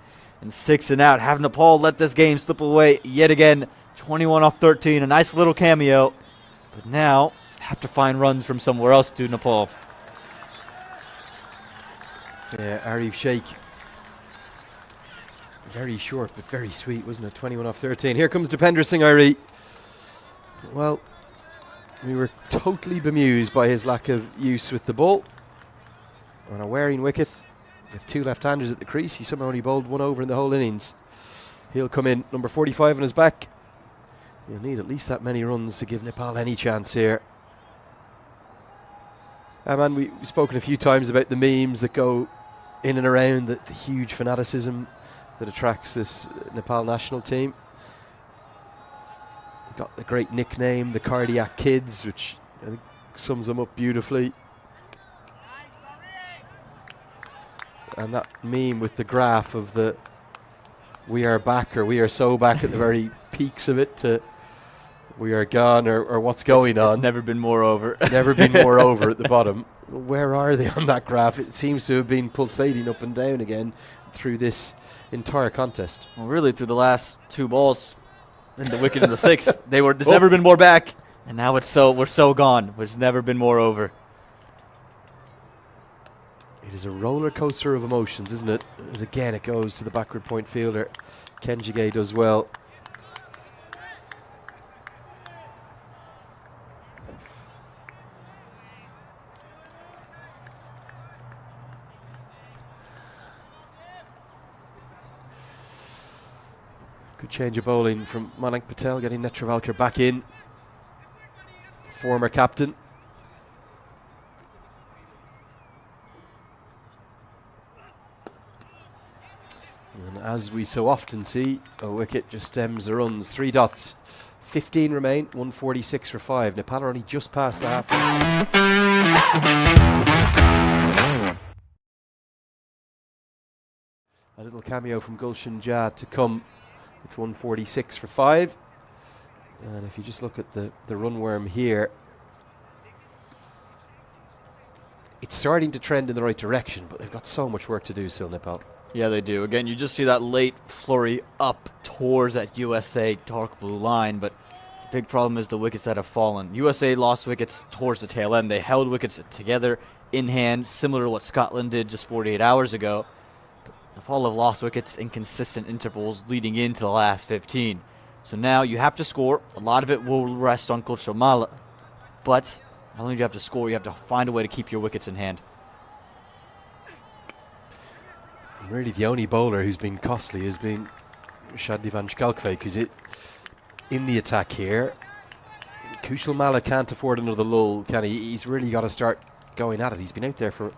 And 6 and out. Have Nepal let this game slip away yet again. 21 off 13. A nice little cameo. But now, have to find runs from somewhere else to Nepal. Yeah, Arif Sheikh. Very short, but very sweet, wasn't it? 21 off 13. Here comes Dipender Singh Airi. Well, we were totally bemused by his lack of use with the ball. On a wearing wicket, with 2 left-handers at the crease, he somehow only bowled 1 over in the whole innings. He'll come in, number 45 on his back. He'll need at least that many runs to give Nepal any chance here. Man, we've spoken a few times about the memes that go in and around the huge fanaticism that attracts this Nepal national team. We've got the great nickname, the Cardiac Kids, which I think sums them up beautifully. And that meme with the graph of the "we are back" or "we are so back" at the very peaks of it to "we are gone" or "what's going on." It's never been more over. Never been more over at the bottom. Where are they on that graph? It seems to have been pulsating up and down again through this entire contest. Well, really, through the last 2 balls, in the wicket in the 6th, there's never been more back, and now we're so gone. It's never been more over. It is a roller coaster of emotions, isn't it? As again, it goes to the backward point fielder. Kenjige does well. Good change of bowling from Manik Patel, getting Netravalkar back in. Former captain. And as we so often see, a wicket just stems the runs. 3 dots. 15 remain, 146 for 5. Nepal are only just past the half. A little cameo from Gulshan Jah to come. It's 146 for 5. And if you just look at the run worm here, it's starting to trend in the right direction, but they've got so much work to do still, Nepal. Yeah, they do. Again, you just see that late flurry up towards that USA dark blue line, but the big problem is the wickets that have fallen. USA lost wickets towards the tail end. They held wickets together in hand, similar to what Scotland did just 48 hours ago. But Nepal have lost wickets in consistent intervals leading into the last 15. So now you have to score. A lot of it will rest on Kushal, but not only do you have to score, you have to find a way to keep your wickets in hand. And really, the only bowler who's been costly has been Shadivan Skalkvik, who's in the attack here. Kushal can't afford another lull, can he? He's really got to start going at it. He's been out there for,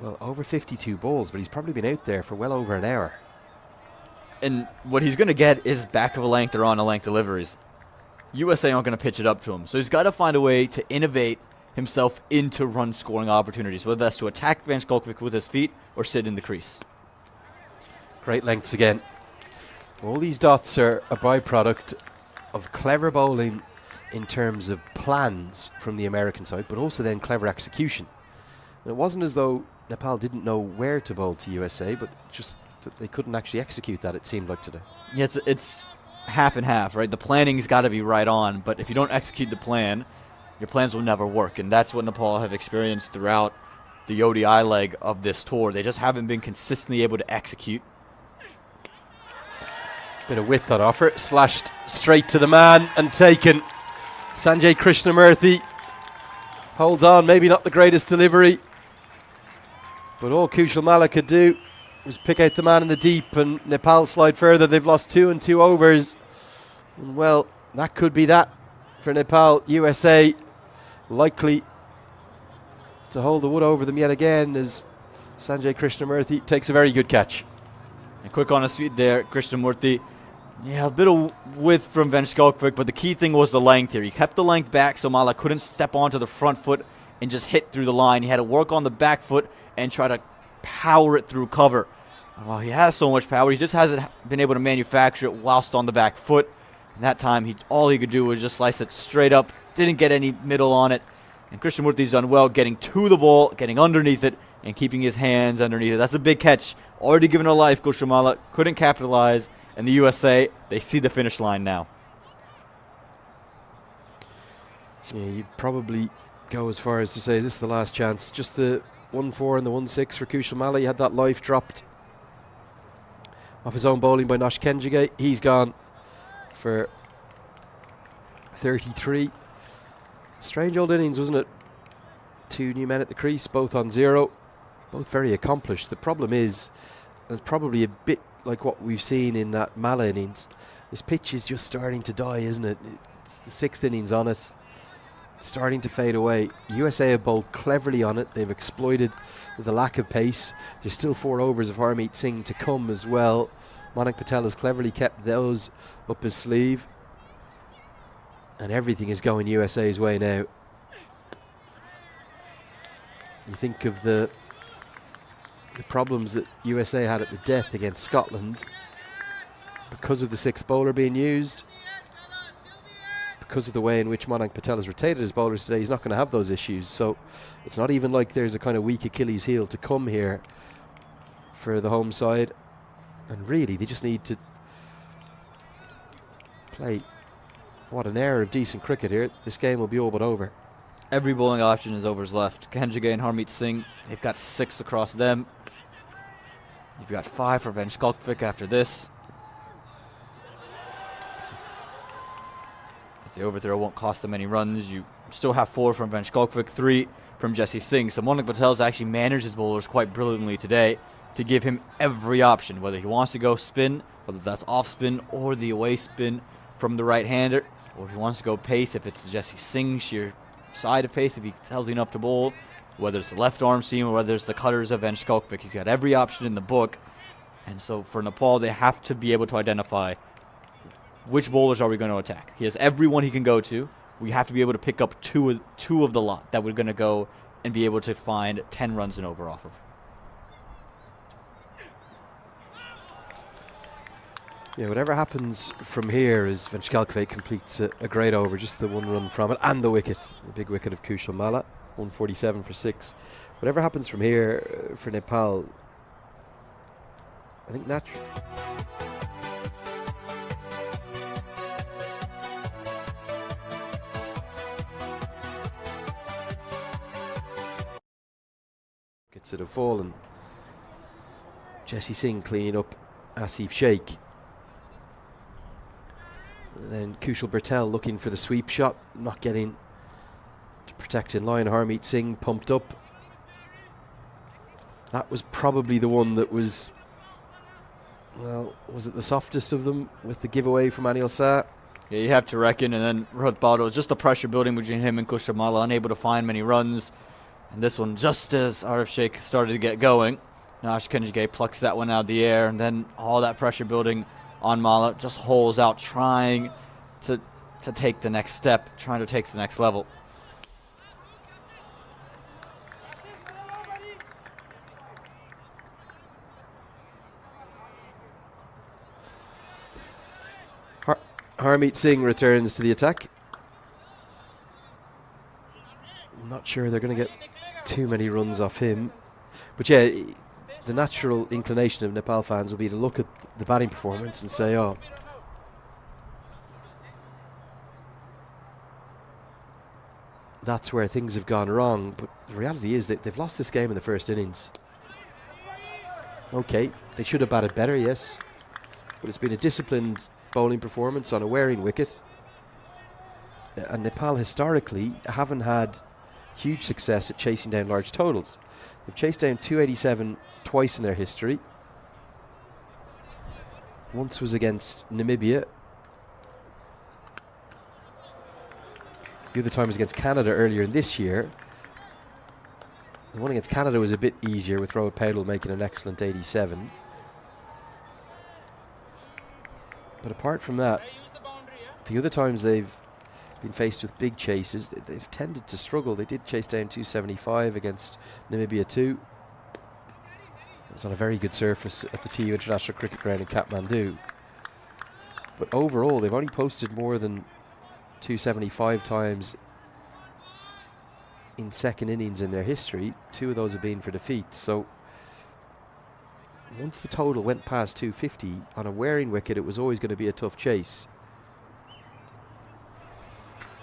well, over 52 balls, but he's probably been out there for well over an hour. And what he's going to get is back of a length or on a length deliveries. USA aren't going to pitch it up to him. So he's got to find a way to innovate himself into run scoring opportunities, whether that's to attack Van Skalkvik with his feet or sit in the crease. Great lengths again. All these dots are a byproduct of clever bowling in terms of plans from the American side, but also then clever execution. And it wasn't as though Nepal didn't know where to bowl to USA, but just that they couldn't actually execute that, it seemed like, today. Yeah, it's half and half, right? The planning's got to be right on, but if you don't execute the plan, your plans will never work. And that's what Nepal have experienced throughout the ODI leg of this tour. They just haven't been consistently able to execute. Bit of width on offer, slashed straight to the man and taken. Sanjay Krishnamurthy holds on, maybe not the greatest delivery, but all Kushal could do was pick out the man in the deep, and Nepal slide further. They've lost 2 and 2 overs. And well, that could be that for Nepal. USA likely to hold the wood over them yet again as Sanjay Krishnamurthy takes a very good catch. And quick on his feet there, Krishnamurthy. Yeah, a bit of width from Van Skalkvik, but the key thing was the length here. He kept the length back so Mala couldn't step onto the front foot and just hit through the line. He had to work on the back foot and try to power it through cover. Well, he has so much power, he just hasn't been able to manufacture it whilst on the back foot. And that time, all he could do was just slice it straight up. Didn't get any middle on it. And Krishnamurthy's done well getting to the ball, getting underneath it, and keeping his hands underneath it. That's a big catch. Already given a life, Kushal couldn't capitalize. And the USA, they see the finish line now. Yeah, you'd probably go as far as to say, is this the last chance? Just the 1-4 and the 1-6 for Kushal. He had that life dropped off his own bowling by Nosh Kenjige. He's gone for 33. Strange old innings, wasn't it? 2 new men at the crease, both on 0. Both very accomplished. The problem is, it's probably a bit like what we've seen in that Mala innings. This pitch is just starting to die, isn't it? It's the 6th innings on it. It's starting to fade away. USA have bowled cleverly on it. They've exploited the lack of pace. There's still 4 overs of Harmeet Singh to come as well. Manik Patel has cleverly kept those up his sleeve. And everything is going USA's way now. You think of the problems that USA had at the death against Scotland because of the 6th bowler being used, because of the way in which Manik Patel has rotated his bowlers today. He's not going to have those issues. So it's not even like there's a kind of weak Achilles heel to come here for the home side. And really, they just need to play, what, an hour of decent cricket here. This game will be all but over. Every bowling option is overs left. Kenjige and Harmeet Singh, they've got 6 across them. You've got 5 for Van Skalkvik after this. As the overthrow won't cost them any runs, you still have 4 from Van Skalkvik, 3 from Jesse Singh. So Manik Patel's actually managed his bowlers quite brilliantly today to give him every option, whether he wants to go spin, whether that's off spin or the away spin from the right-hander, or if he wants to go pace, if it's Jesse Singh's sheer side of pace, if he's healthy enough to bowl, whether it's the left arm seam or whether it's the cutters of Van Skalkvik. He's got every option in the book. And so for Nepal, they have to be able to identify which bowlers are we going to attack. He has everyone he can go to. We have to be able to pick up two of the lot that we're going to go and be able to find 10 runs and over off of. Yeah, whatever happens from here as Van Skalkvik completes a great over, just the 1 run from it, and the wicket, the big wicket of Kushal, 147 for 6. Whatever happens from here for Nepal, I think naturally. Wickets that have fallen Jesse Singh cleaning up Asif Sheikh. And then Kushal Bertel looking for the sweep shot, not getting to protect in line. Harmeet Singh pumped up. That was probably the one that was, well, was it the softest of them with the giveaway from Anil Shah? Yeah, you have to reckon. And then Rohit Bado, just the pressure building between him and Kushamala, unable to find many runs. And this one, just as Arif Sheikh started to get going, Nash Kenjige plucks that one out of the air. And then all that pressure building on Mala, just holes out, trying to take the next step, trying to take the next level. Harmeet Singh returns to the attack. I'm not sure they're going to get too many runs off him. But yeah, the natural inclination of Nepal fans will be to look at the batting performance and say, oh, that's where things have gone wrong. But the reality is that they've lost this game in the first innings. Okay, they should have batted better, yes. But it's been a disciplined bowling performance on a wearing wicket. And Nepal historically haven't had huge success at chasing down large totals. They've chased down 287 twice in their history. Once was against Namibia. The other time was against Canada earlier in this year. The one against Canada was a bit easier with Rohit Paudel making an excellent 87. But apart from that, the other times they've been faced with big chases, they've tended to struggle. They did chase down 275 against Namibia too. It was on a very good surface at the TU International Cricket Ground in Kathmandu. But overall, they've only posted more than 275 times in second innings in their history. 2 of those have been for defeat. So once the total went past 250 on a wearing wicket, it was always going to be a tough chase.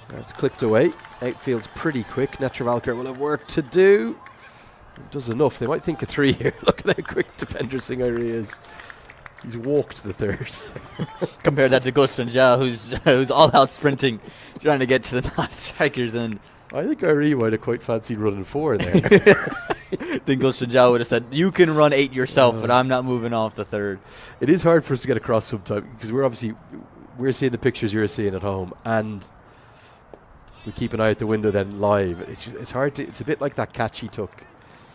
That's clipped away. Outfield's pretty quick. Netravalkar will have work to do. It does enough. They might think a 3 here. Look at how quick Dipender Singh Airi is. He's walked the third. Compare that to Gulshan Jha, who's all out sprinting, trying to get to the non-strikers. And I think Airi might have quite fancied running 4 there. then Gulshan Jha would have said, you can run 8 yourself, but I'm not moving off the third. It is hard for us to get across sometimes because we're seeing the pictures you're seeing at home, and we keep an eye out the window then live. It's hard to. It's a bit like that catch he took.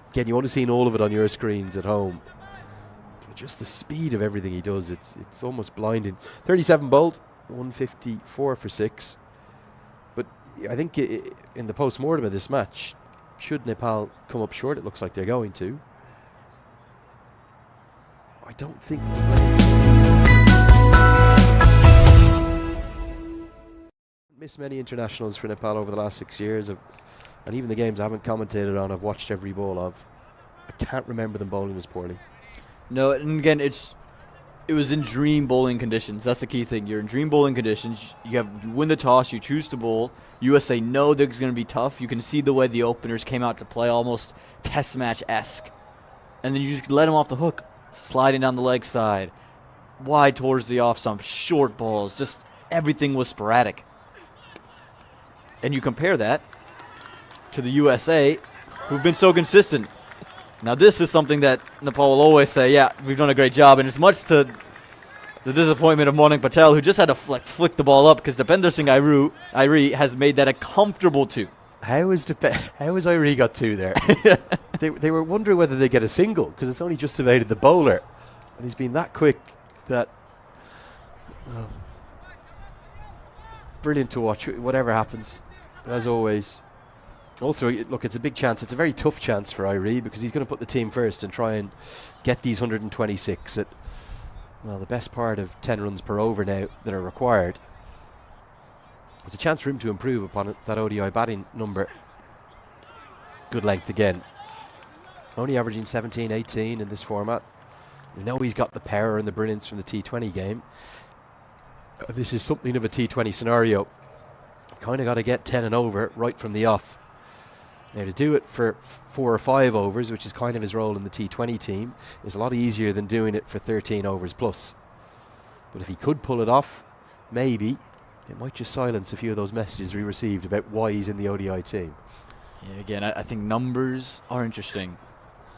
Again, you want to see all of it on your screens at home. But just the speed of everything he does, it's almost blinding. 37 bowled, 154 for 6. But I think in the post-mortem of this match, should Nepal come up short, it looks like they're going to. I don't think missed many internationals for Nepal over the last 6 years, and even the games I haven't commentated on, I've watched every ball of. I can't remember them bowling as poorly. No, and again, it was in dream bowling conditions. That's the key thing. You're in dream bowling conditions. You win the toss. You choose to bowl. USA know they're going to be tough. You can see the way the openers came out to play, almost test match-esque. And then you just let them off the hook, sliding down the leg side, wide towards the off stump, short balls. Just everything was sporadic. And you compare that to the USA, who've been so consistent. Now, this is something that Nepal will always say, yeah, we've done a great job. And it's much to the disappointment of Monik Patel, who just had to flick the ball up because Dipender Singh Airi has made that a comfortable 2. How has Airi got 2 there? they were wondering whether they get a single because it's only just evaded the bowler. And he's been that quick that... brilliant to watch, whatever happens, as always. Also, look, it's a big chance. It's a very tough chance for Airi because he's going to put the team first and try and get these 126 at, well, the best part of 10 runs per over now that are required. It's a chance for him to improve upon that ODI batting number. Good length again. Only averaging 17, 18 in this format. We know he's got the power and the brilliance from the T20 game. This is something of a T20 scenario. Kind of got to get 10 and over right from the off. Now, to do it for 4 or 5 overs, which is kind of his role in the T20 team, is a lot easier than doing it for 13 overs plus. But if he could pull it off, maybe it might just silence a few of those messages we received about why he's in the ODI team. Yeah, again, I think numbers are interesting,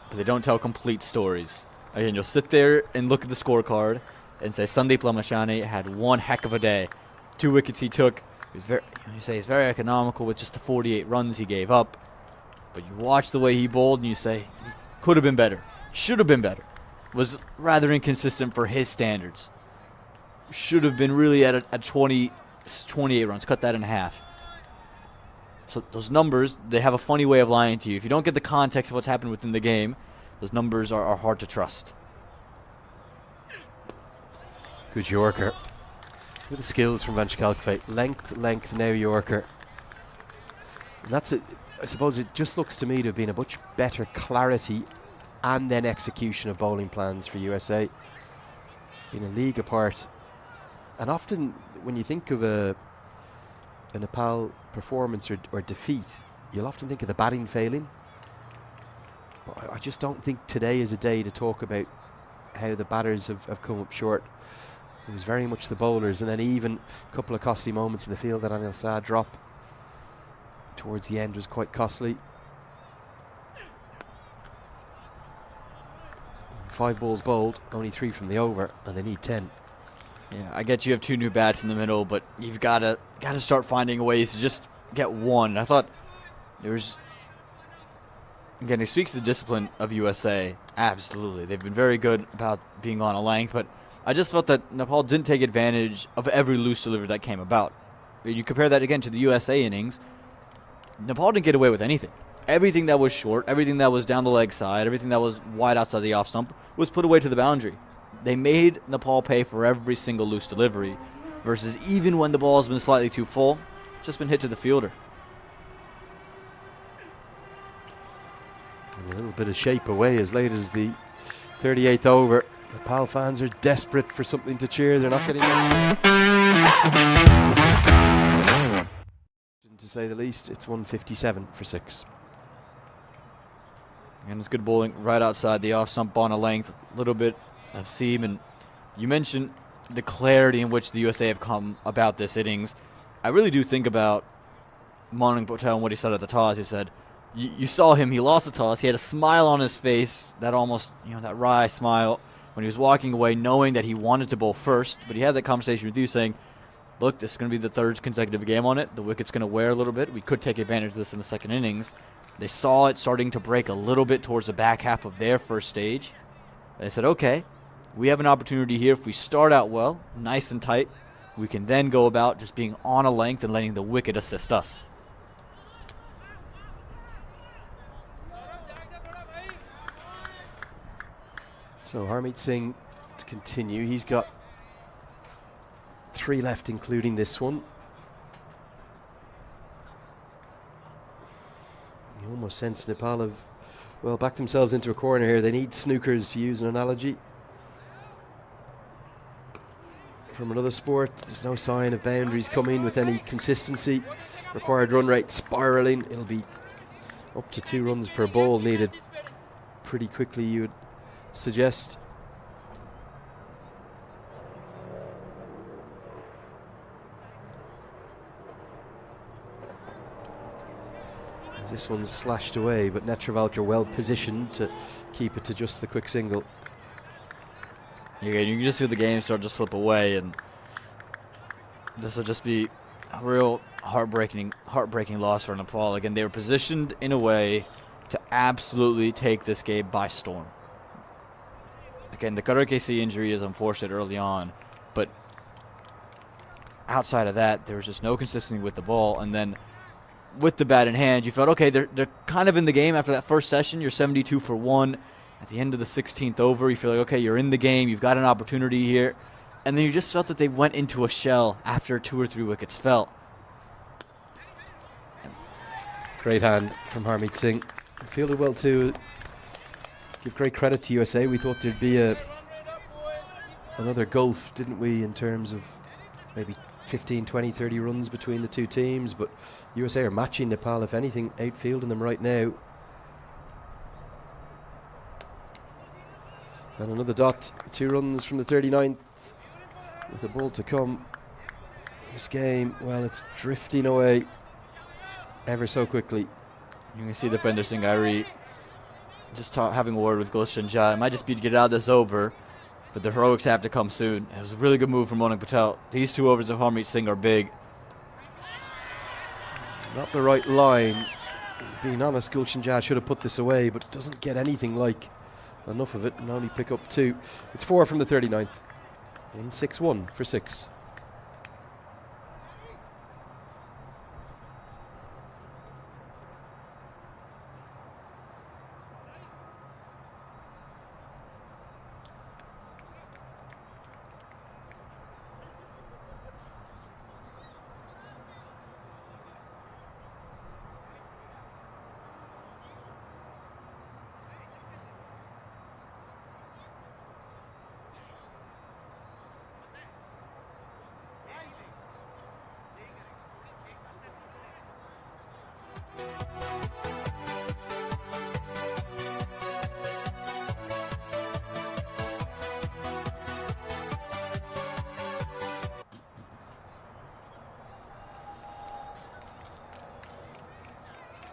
but they don't tell complete stories. Again, you'll sit there and look at the scorecard and say Sandeep Lamashane had one heck of a day. 2 wickets he took. He was you say he's very economical with just the 48 runs he gave up. But you watch the way he bowled and you say, could have been better, should have been better. Was rather inconsistent for his standards. Should have been really at 28 runs, cut that in half. So those numbers, they have a funny way of lying to you. If you don't get the context of what's happened within the game, those numbers are hard to trust. Good Yorker. Look at the skills from Vanchkalkve. Length, now Yorker. And that's it. I suppose it just looks to me to have been a much better clarity and then execution of bowling plans for USA. Been a league apart. And often when you think of a Nepal performance or defeat, you'll often think of the batting failing. But I just don't think today is a day to talk about how the batters have come up short. It was very much the bowlers, and then even a couple of costly moments in the field. That Anil Shah drop towards the end was quite costly. 5 balls bowled, only 3 from the over, and they need 10. Yeah, I get you have 2 new bats in the middle, but you've got to start finding ways to just get one. I thought there's, again, it speaks to the discipline of USA. Absolutely, they've been very good about being on a length, but I just felt that Nepal didn't take advantage of every loose delivery that came about. You compare that again to the USA innings, Nepal didn't get away with anything. Everything that was short, everything that was down the leg side, everything that was wide outside the off stump was put away to the boundary. They made Nepal pay for every single loose delivery, versus even when the ball has been slightly too full, it's just been hit to the fielder. And a little bit of shape away as late as the 38th over. Nepal fans are desperate for something to cheer. They're not getting it. To say the least, it's 157 for 6. And it's good bowling right outside the off stump on a length, a little bit of seam. And you mentioned the clarity in which the USA have come about this innings. I really do think about Maning Patel and what he said at the toss. He said, you saw him, he lost the toss. He had a smile on his face, that almost, that wry smile when he was walking away, knowing that he wanted to bowl first. But he had that conversation with you saying, look, this is going to be the 3rd consecutive game on it. The wicket's going to wear a little bit. We could take advantage of this in the second innings. They saw it starting to break a little bit towards the back half of their first stage. They said, okay, we have an opportunity here. If we start out well, nice and tight, we can then go about just being on a length and letting the wicket assist us. So Harmeet Singh to continue. He's got 3 left, including this one. You almost sense Nepal have, well, backed themselves into a corner here. They need snookers, to use an analogy from another sport. There's no sign of boundaries coming with any consistency. Required run rate spiraling. It'll be up to 2 runs per ball needed pretty quickly, you would suggest. This one's slashed away, but Netravalkar well positioned to keep it to just the quick single. Yeah, you can just feel the game start to slip away, and this will just be a real heartbreaking loss for Nepal. Again, they were positioned in a way to absolutely take this game by storm. Again, the Karar KC injury is unfortunate early on, but outside of that, there was just no consistency with the ball. And then with the bat in hand, you felt, okay, they're kind of in the game after that first session. You're 72 for 1. At the end of the 16th over, you feel like, okay, you're in the game. You've got an opportunity here. And then you just felt that they went into a shell after 2 or 3 wickets fell. Great hand from Harmeet Singh. Fielded well too. Give great credit to USA. We thought there'd be another gulf, didn't we, in terms of maybe 15, 20, 30 runs between the two teams, but USA are matching Nepal, if anything, outfielding them right now. And another dot, 2 runs from the 39th with a ball to come. This game, well, it's drifting away ever so quickly. You can see the Bender Singh Airi just having a word with Gulshan Jha. It might just be to get out of this over, but the heroics have to come soon. It was a really good move from Monik Patel. These 2 overs of Harmeet Singh are big. Not the right line. Being honest, Gulshan Jha should have put this away, but doesn't get anything like enough of it and only pick up 2. It's 4 from the 39th. And 6-1 for 6.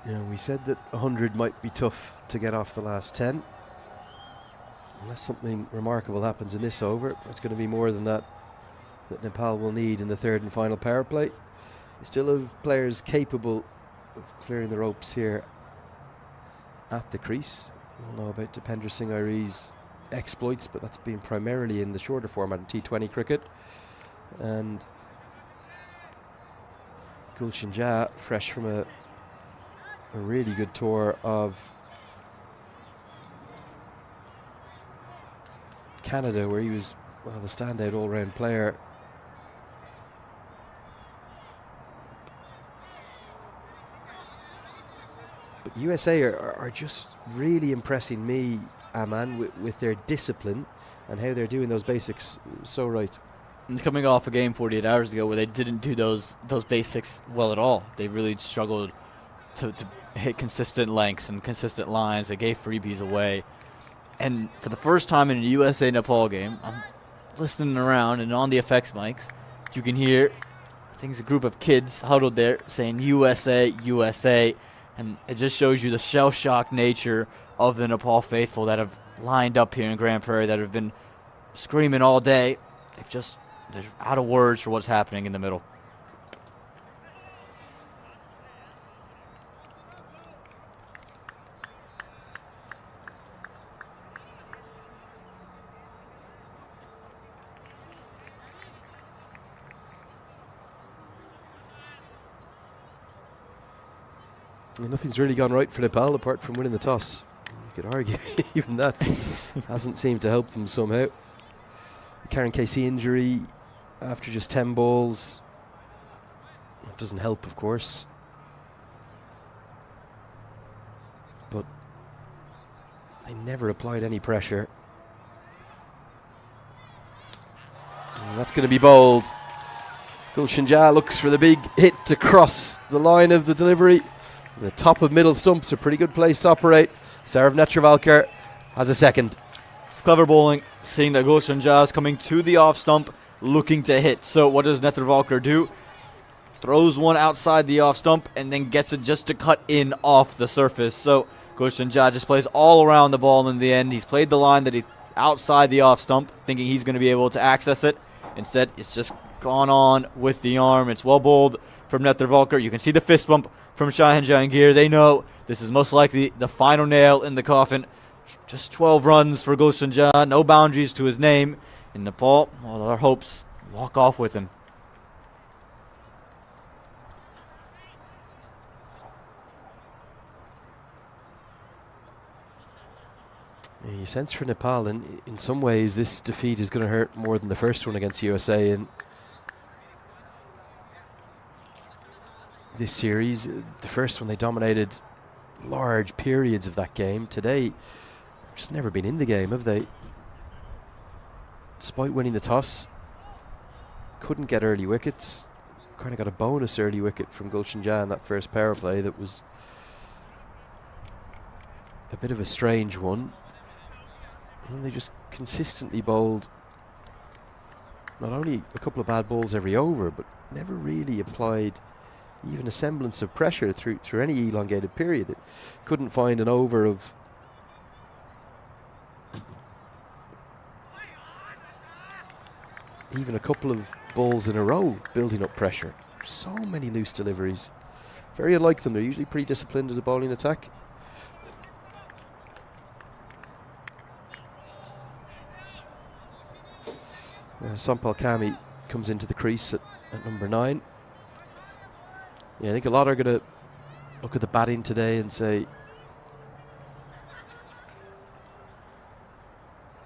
Yeah, we said that 100 might be tough to get off the last 10. Unless something remarkable happens in this over, it's going to be more than that Nepal will need in the 3rd and final power play. We still have players capable of clearing the ropes here at the crease. We all know about Dipender Singh Airi's exploits, but that's been primarily in the shorter format in T20 cricket. And Gulshan Jha, fresh from a really good tour of Canada, where he was, well, the standout all-round player. But USA are just really impressing me, Aman, with their discipline and how they're doing those basics so right. And it's coming off a game 48 hours ago where they didn't do those basics well at all. They really struggled to hit consistent lengths and consistent lines. They gave freebies away. And for the first time in a USA-Nepal game, I'm listening around, and on the effects mics, you can hear, I think it's a group of kids huddled there saying USA, USA. And it just shows you the shell-shocked nature of the Nepal faithful that have lined up here in Grand Prairie, that have been screaming all day. They're out of words for what's happening in the middle. Nothing's really gone right for Nepal apart from winning the toss. You could argue even that hasn't seemed to help them somehow. The Karen Casey injury after just 10 balls. It doesn't help, of course. But they never applied any pressure. And that's going to be bowled. Gulshan Jha looks for the big hit to cross the line of the delivery. The top of middle stump's a pretty good place to operate. Sarav Netravalkar has a second. It's clever bowling, seeing that Gulshan Jha is coming to the off stump, looking to hit. So what does Netravalkar do? Throws one outside the off stump and then gets it just to cut in off the surface. So Gulshan Jha just plays all around the ball in the end. He's played the line that he outside the off stump, thinking he's going to be able to access it. Instead, it's just gone on with the arm. It's well bowled from Netravalkar. You can see the fist bump from Shahin Jahangir. They know this is most likely the final nail in the coffin. Just 12 runs for Gulshan Jha. No boundaries to his name. In Nepal, all our hopes walk off with him. Yeah, you sense for Nepal, and in some ways this defeat is going to hurt more than the first one against USA. And this series, the first one, they dominated large periods of that game. Today, just never been in the game, have they? Despite winning the toss, couldn't get early wickets. Kind of got a bonus early wicket from Gulshan Jan that first power play that was a bit of a strange one. And they just consistently bowled not only a couple of bad balls every over, but never really applied even a semblance of pressure through any elongated period. It couldn't find an over of even a couple of balls in a row building up pressure. So many loose deliveries. Very unlike them. They're usually pretty disciplined as a bowling attack. Sampal Kami comes into the crease at number 9. Yeah, I think a lot are going to look at the batting today and say,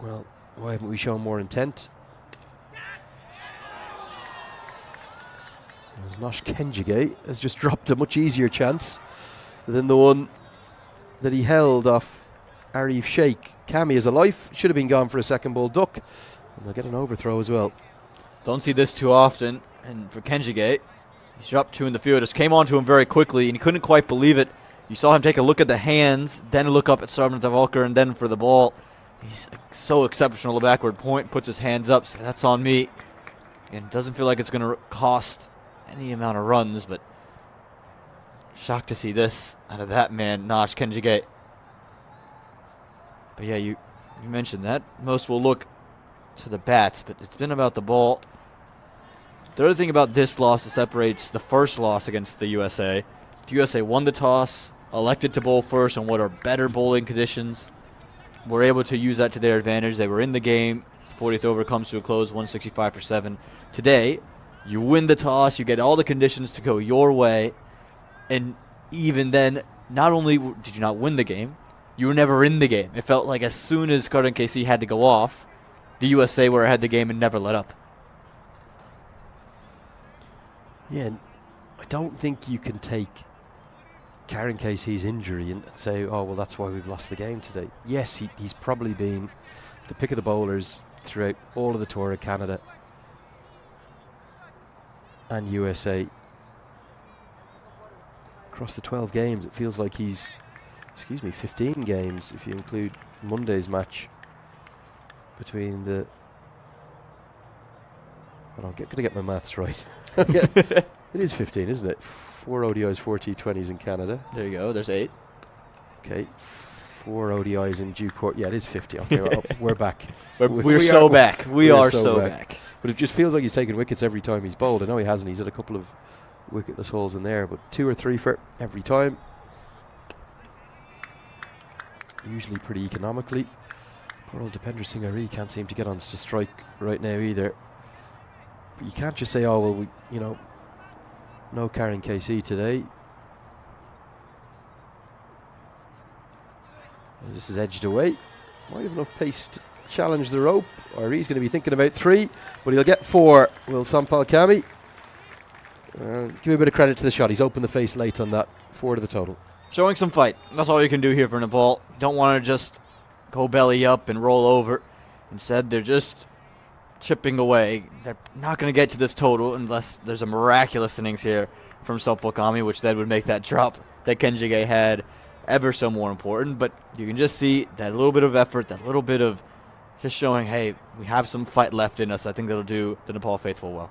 well, why haven't we shown more intent? As Nosh Kenjige has just dropped a much easier chance than the one that he held off Arif Sheikh. Kami is alive, should have been gone for a second ball duck, and they'll get an overthrow as well. Don't see this too often, and for Kenjige, he's dropped 2 in the field. Just came onto him very quickly, and he couldn't quite believe it. You saw him take a look at the hands, then look up at Sarvan Tavokar, and then for the ball. He's so exceptional, the backward point, puts his hands up, so that's on me. And doesn't feel like it's going to cost any amount of runs, but shocked to see this out of that man, Nosh Kenjige. But yeah, you mentioned that. Most will look to the bats, but it's been about the ball. The other thing about this loss that separates the first loss against the USA won the toss, elected to bowl first on what are better bowling conditions. Were able to use that to their advantage. They were in the game. The 40th over comes to a close, 165 for 7. Today, you win the toss, you get all the conditions to go your way, and even then, not only did you not win the game, you were never in the game. It felt like as soon as Carter and KC had to go off, the USA were ahead the game and never let up. Yeah, I don't think you can take Karen Casey's injury and say, oh, well, that's why we've lost the game today. Yes, he's probably been the pick of the bowlers throughout all of the tour of Canada and USA. Across the 12 games, it feels like he's, 15 games if you include Monday's match between the... Hold on, I'm going to get my maths right. It is 15, isn't it? 4 ODIs, 4 T20s in Canada. There you go, there's 8. Okay, 4 ODIs in due course. Yeah, it is 50. Okay, we're back. We're so back. We are so back. But it just feels like he's taking wickets every time he's bowled. I know he hasn't. He's had a couple of wicketless holes in there, but 2 or 3 for every time. Usually pretty economically. Poor old Dipendra Singh Ari can't seem to get on to strike right now either. But you can't just say, oh, well, no Karen KC today. This is edged away. Might have enough pace to challenge the rope. Or he's going to be thinking about 3, but he'll get 4. Will Sampal Kami. Give me a bit of credit to the shot. He's opened the face late on that. 4 to the total. Showing some fight. That's all you can do here for Nepal. Don't want to just go belly up and roll over. Instead, they're just chipping away. They're not going to get to this total unless there's a miraculous innings here from Sampal Kami, which then would make that drop that Kenjige had ever so more important. But you can just see that little bit of effort, that little bit of just showing, hey, we have some fight left in us. I think that'll do the Nepal faithful well.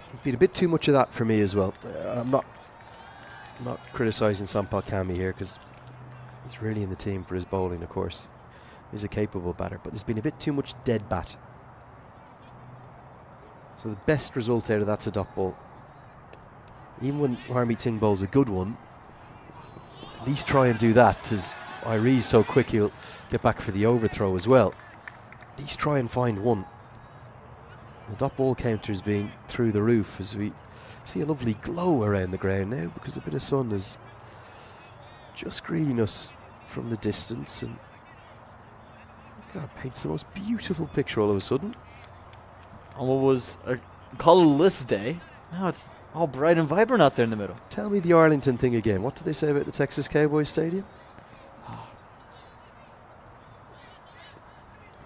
There's been a bit too much of that for me as well. I'm not criticising Sampal Kami here because he's really in the team for his bowling, of course. He's a capable batter, but there's been a bit too much dead bat. So the best result out of that's a dot ball. Even when Harmeet Singh bowls a good one, at least try and do that, as Irie's so quick he'll get back for the overthrow as well. At least try and find one. The dot ball counter's been through the roof as we see a lovely glow around the ground now because a bit of sun is just greening us from the distance, and God, paints the most beautiful picture all of a sudden. On what was a colorless day, now it's all bright and vibrant out there in the middle. Tell me the Arlington thing again. What did they say about the Texas Cowboys Stadium?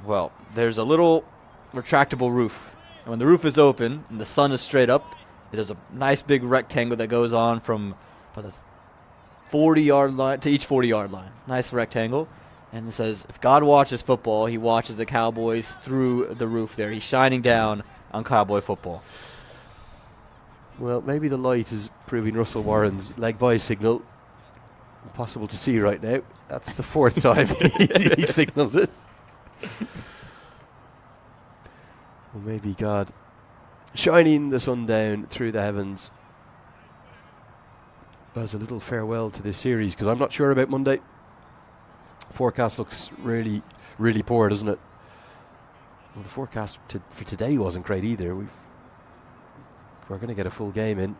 Well, there's a little retractable roof. And when the roof is open and the sun is straight up, there's a nice big rectangle that goes on from about the 40-yard line to each 40-yard line. Nice rectangle. And it says, if God watches football, he watches the Cowboys through the roof there. He's shining down on Cowboy football. Well, maybe the light is proving Russell Warren's leg by signal impossible to see right now. That's the fourth time he signalled it. Well, maybe God shining the sun down through the heavens as a little farewell to this series, because I'm not sure about Monday. Forecast looks really, really poor, doesn't it? Well, the forecast for today wasn't great either. We're going to get a full game in.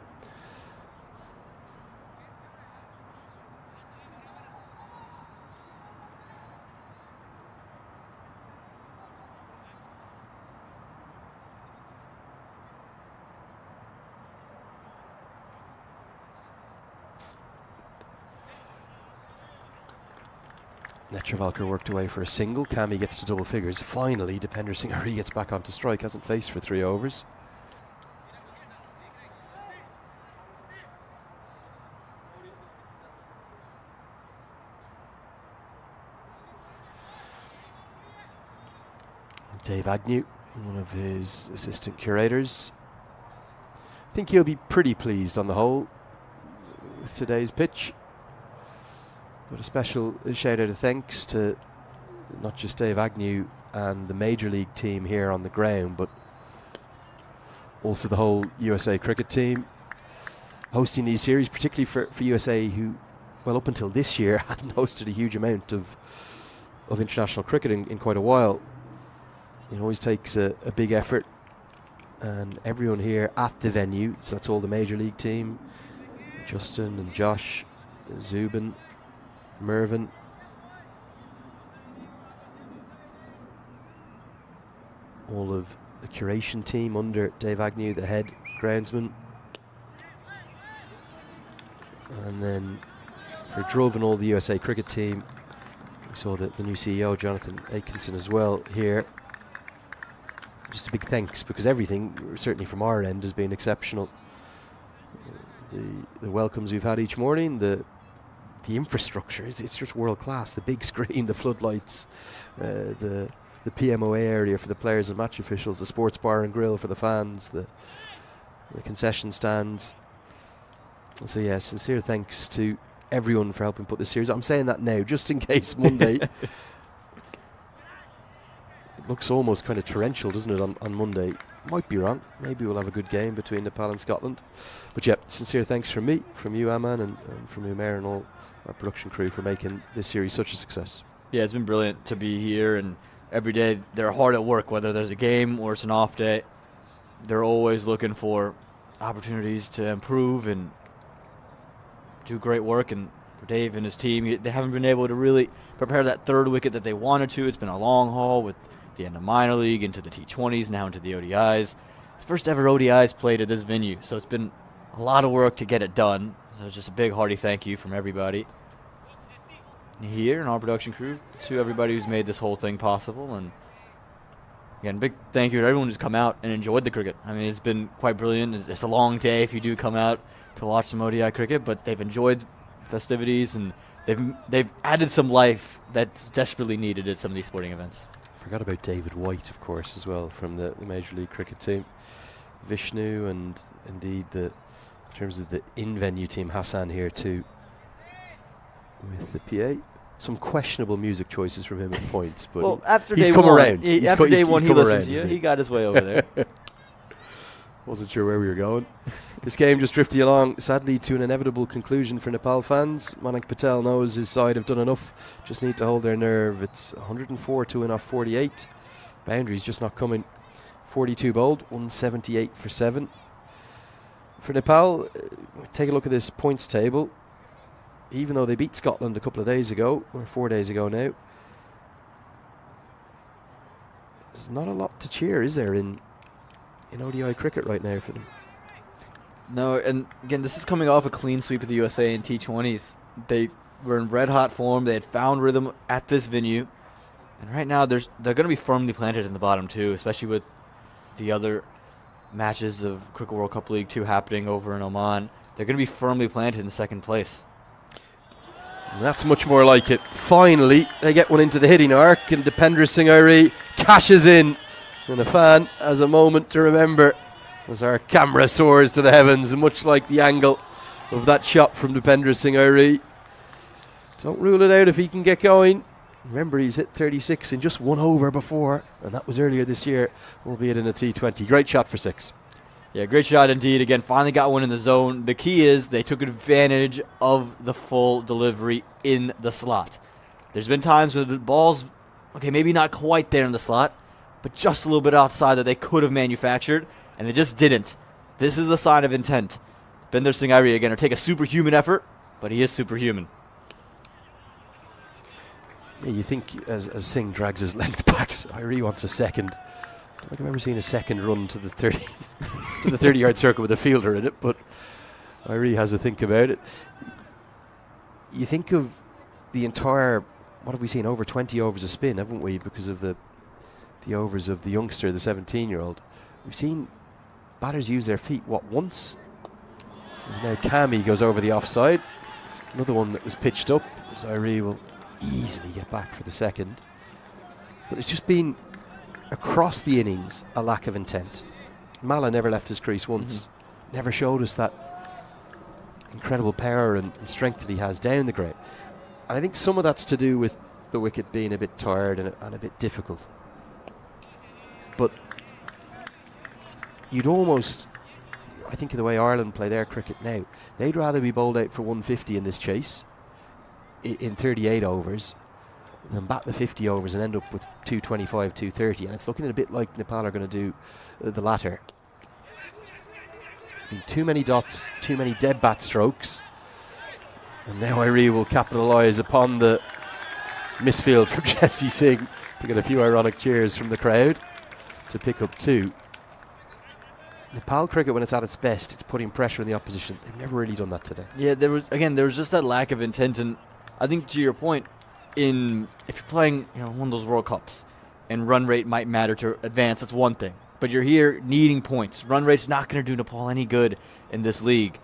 Netravalkar worked away for a single. Cammy gets to double figures. Finally, Dipender Singh Hari gets back onto strike. Hasn't faced for 3 overs. Dave Agnew, one of his assistant curators. I think he'll be pretty pleased on the whole with today's pitch. But a special shout out of thanks to not just Dave Agnew and the Major League team here on the ground, but also the whole USA cricket team hosting these series, particularly for USA, who, well, up until this year, hadn't hosted a huge amount of international cricket in quite a while. It always takes a big effort, and everyone here at the venue, so that's all the Major League team, Justin and Josh, Zubin, Mervyn, all of the curation team under Dave Agnew, the head groundsman, and then for Druv and all the USA cricket team, we saw the new CEO Jonathan Atkinson as well here. Just a big thanks, because everything, certainly from our end, has been exceptional. The welcomes we've had each morning, the infrastructure, it's just world class. The big screen, the floodlights, the PMOA area for the players and match officials, the sports bar and grill for the fans, the concession stands. So yeah, sincere thanks to everyone for helping put this series. I'm saying that now, just in case Monday. Looks almost kind of torrential, doesn't it, on Monday? Might be wrong. Maybe we'll have a good game between Nepal and Scotland. But yeah, sincere thanks from me, from you, Aman, and from Umair and all our production crew for making this series such a success. Yeah, it's been brilliant to be here, and every day they're hard at work, whether there's a game or it's an off day. They're always looking for opportunities to improve and do great work. And for Dave and his team, they haven't been able to really prepare that third wicket that they wanted to. It's been a long haul with the end of minor league into the T20s, now into the ODIs. It's first ever ODIs played at this venue, so it's been a lot of work to get it done. So it's just a big hearty thank you from everybody here and our production crew to everybody who's made this whole thing possible. And again, big thank you to everyone who's come out and enjoyed the cricket. I mean, it's been quite brilliant. It's a long day if you do come out to watch some ODI cricket, but they've enjoyed festivities, and they've added some life that's desperately needed at some of these sporting events. Forgot about David White, of course, as well, from the Major League Cricket team. Vishnu, and indeed, in terms of the in-venue team, Hassan here too, with the PA. Some questionable music choices from him at points, but well, after he's day come one, around. After day one, he listened to you. He? He got his way over there. Wasn't sure where we were going. This game just drifting along, sadly, to an inevitable conclusion for Nepal fans. Manik Patel knows his side have done enough. Just need to hold their nerve. It's 104 to win off 48. Boundaries just not coming. 42 bowled, 178 for 7. For Nepal, take a look at this points table. Even though they beat Scotland a couple of days ago, or 4 days ago now, there's not a lot to cheer, is there, in ODI cricket right now for them? No, and again, this is coming off a clean sweep of the USA in T20s. They were in red-hot form. They had found rhythm at this venue. And right now, they're going to be firmly planted in the bottom, too, especially with the other matches of Cricket World Cup League 2 happening over in Oman. They're going to be firmly planted in second place. That's much more like it. Finally, they get one into the hitting arc, and Dipender Singh Airi cashes in. And a fan has a moment to remember as our camera soars to the heavens, much like the angle of that shot from Dipender Singh Airi. Don't rule it out if he can get going. Remember, he's hit 36 in just 1 over before, and that was earlier this year, albeit in a T20. Great shot for 6. Yeah, great shot indeed. Again, finally got one in the zone. The key is they took advantage of the full delivery in the slot. There's been times where the ball's, okay, maybe not quite there in the slot, but just a little bit outside that they could have manufactured, and they just didn't. This is a sign of intent. Dipender Singh Airi, again, will take a superhuman effort, but he is superhuman. Yeah, you think as Singh drags his length back, Airi wants a second. I don't think I've ever seen a second run to the 30 to the 30-yard circle with a fielder in it, but Airi has a think about it. You think of the entire, what have we seen, over 20 overs of spin, haven't we, because of the overs of the youngster, the 17-year-old. We've seen batters use their feet, once? There's now Kami goes over the offside. Another one that was pitched up, as Airi will easily get back for the second. But it's just been, across the innings, a lack of intent. Mala never left his crease once. Never showed us that incredible power and strength that he has down the grade. And I think some of that's to do with the wicket being a bit tired and a bit difficult. But you'd almost, I think of the way Ireland play their cricket now, they'd rather be bowled out for 150 in this chase in 38 overs than bat the 50 overs and end up with 225, 230. And it's looking a bit like Nepal are going to do the latter. Too many dots, too many dead bat strokes. And now Airi will capitalise upon the misfield from Jesse Singh to get a few ironic cheers from the crowd to pick up 2. Nepal cricket, when it's at its best, it's putting pressure on the opposition. They've never really done that today. Yeah, there was just that lack of intent, and I think to your point, if you're playing, one of those World Cups, and run rate might matter to advance, that's one thing. But you're here needing points. Run rate's not going to do Nepal any good in this league.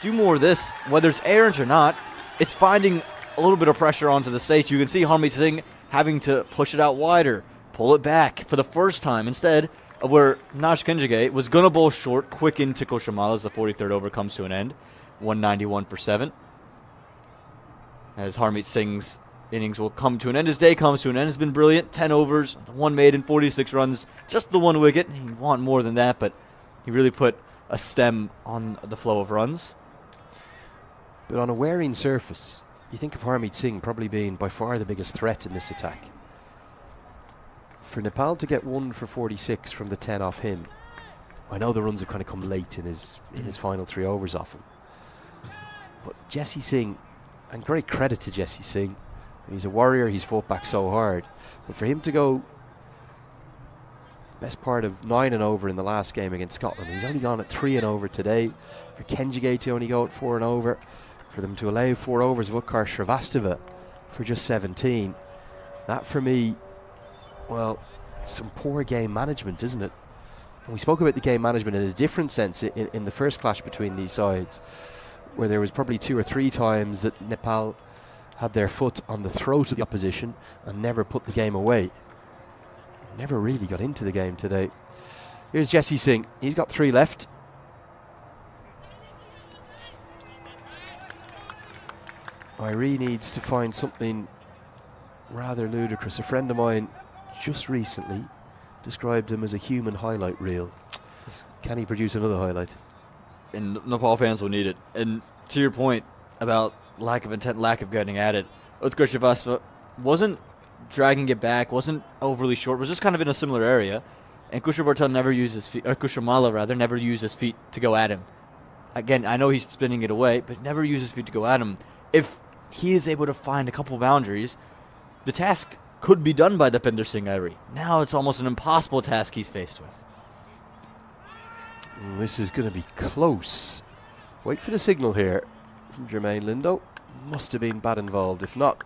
Do more of this, whether it's errant or not. It's finding a little bit of pressure onto the stage. You can see Harmeet Singh having to push it out wider, pull it back for the first time, instead of where Nash Kenjige was going to bowl short, quick into Koshamala as the 43rd over comes to an end. 191 for 7. As Harmeet Singh's innings will come to an end. His day comes to an end. It's been brilliant. 10 overs, the one made in 46 runs, just the one wicket. You want more than that, but he really put a stem on the flow of runs. But on a wearing surface, you think of Harmeet Singh probably being by far the biggest threat in this attack. For Nepal to get 1 for 46 from the 10 off him, I know the runs have kind of come late in his final 3 overs off him. But Jesse Singh, and great credit to Jesse Singh, he's a warrior, he's fought back so hard. But for him to go best part of 9 and over in the last game against Scotland, he's only gone at 3 and over today. For Kenjige to only go at 4 and over, for them to allow 4 overs of Utkarsh Shrivastava for just 17, that for me, well, some poor game management, isn't it? And we spoke about the game management in a different sense in the first clash between these sides, where there was probably 2 or 3 times that Nepal had their foot on the throat of the opposition and never put the game away. Never really got into the game today. Here's Jesse Singh. He's got 3 left. Airi needs to find something rather ludicrous. A friend of mine just recently described him as a human highlight reel. Can he produce another highlight? And Nepal fans will need it. And to your point about lack of intent, lack of getting at it, Utkarsh Shrivastava wasn't dragging it back, wasn't overly short, was just kind of in a similar area. And Kushavartal never used his feet, or Kushamala rather, never used his feet to go at him. Again, I know he's spinning it away, but never used his feet to go at him. If he is able to find a couple boundaries, the task could be done by Dipender Singh Airi. Now it's almost an impossible task he's faced with. This is going to be close. Wait for the signal here from Jermaine Lindo. Must have been bat involved. If not,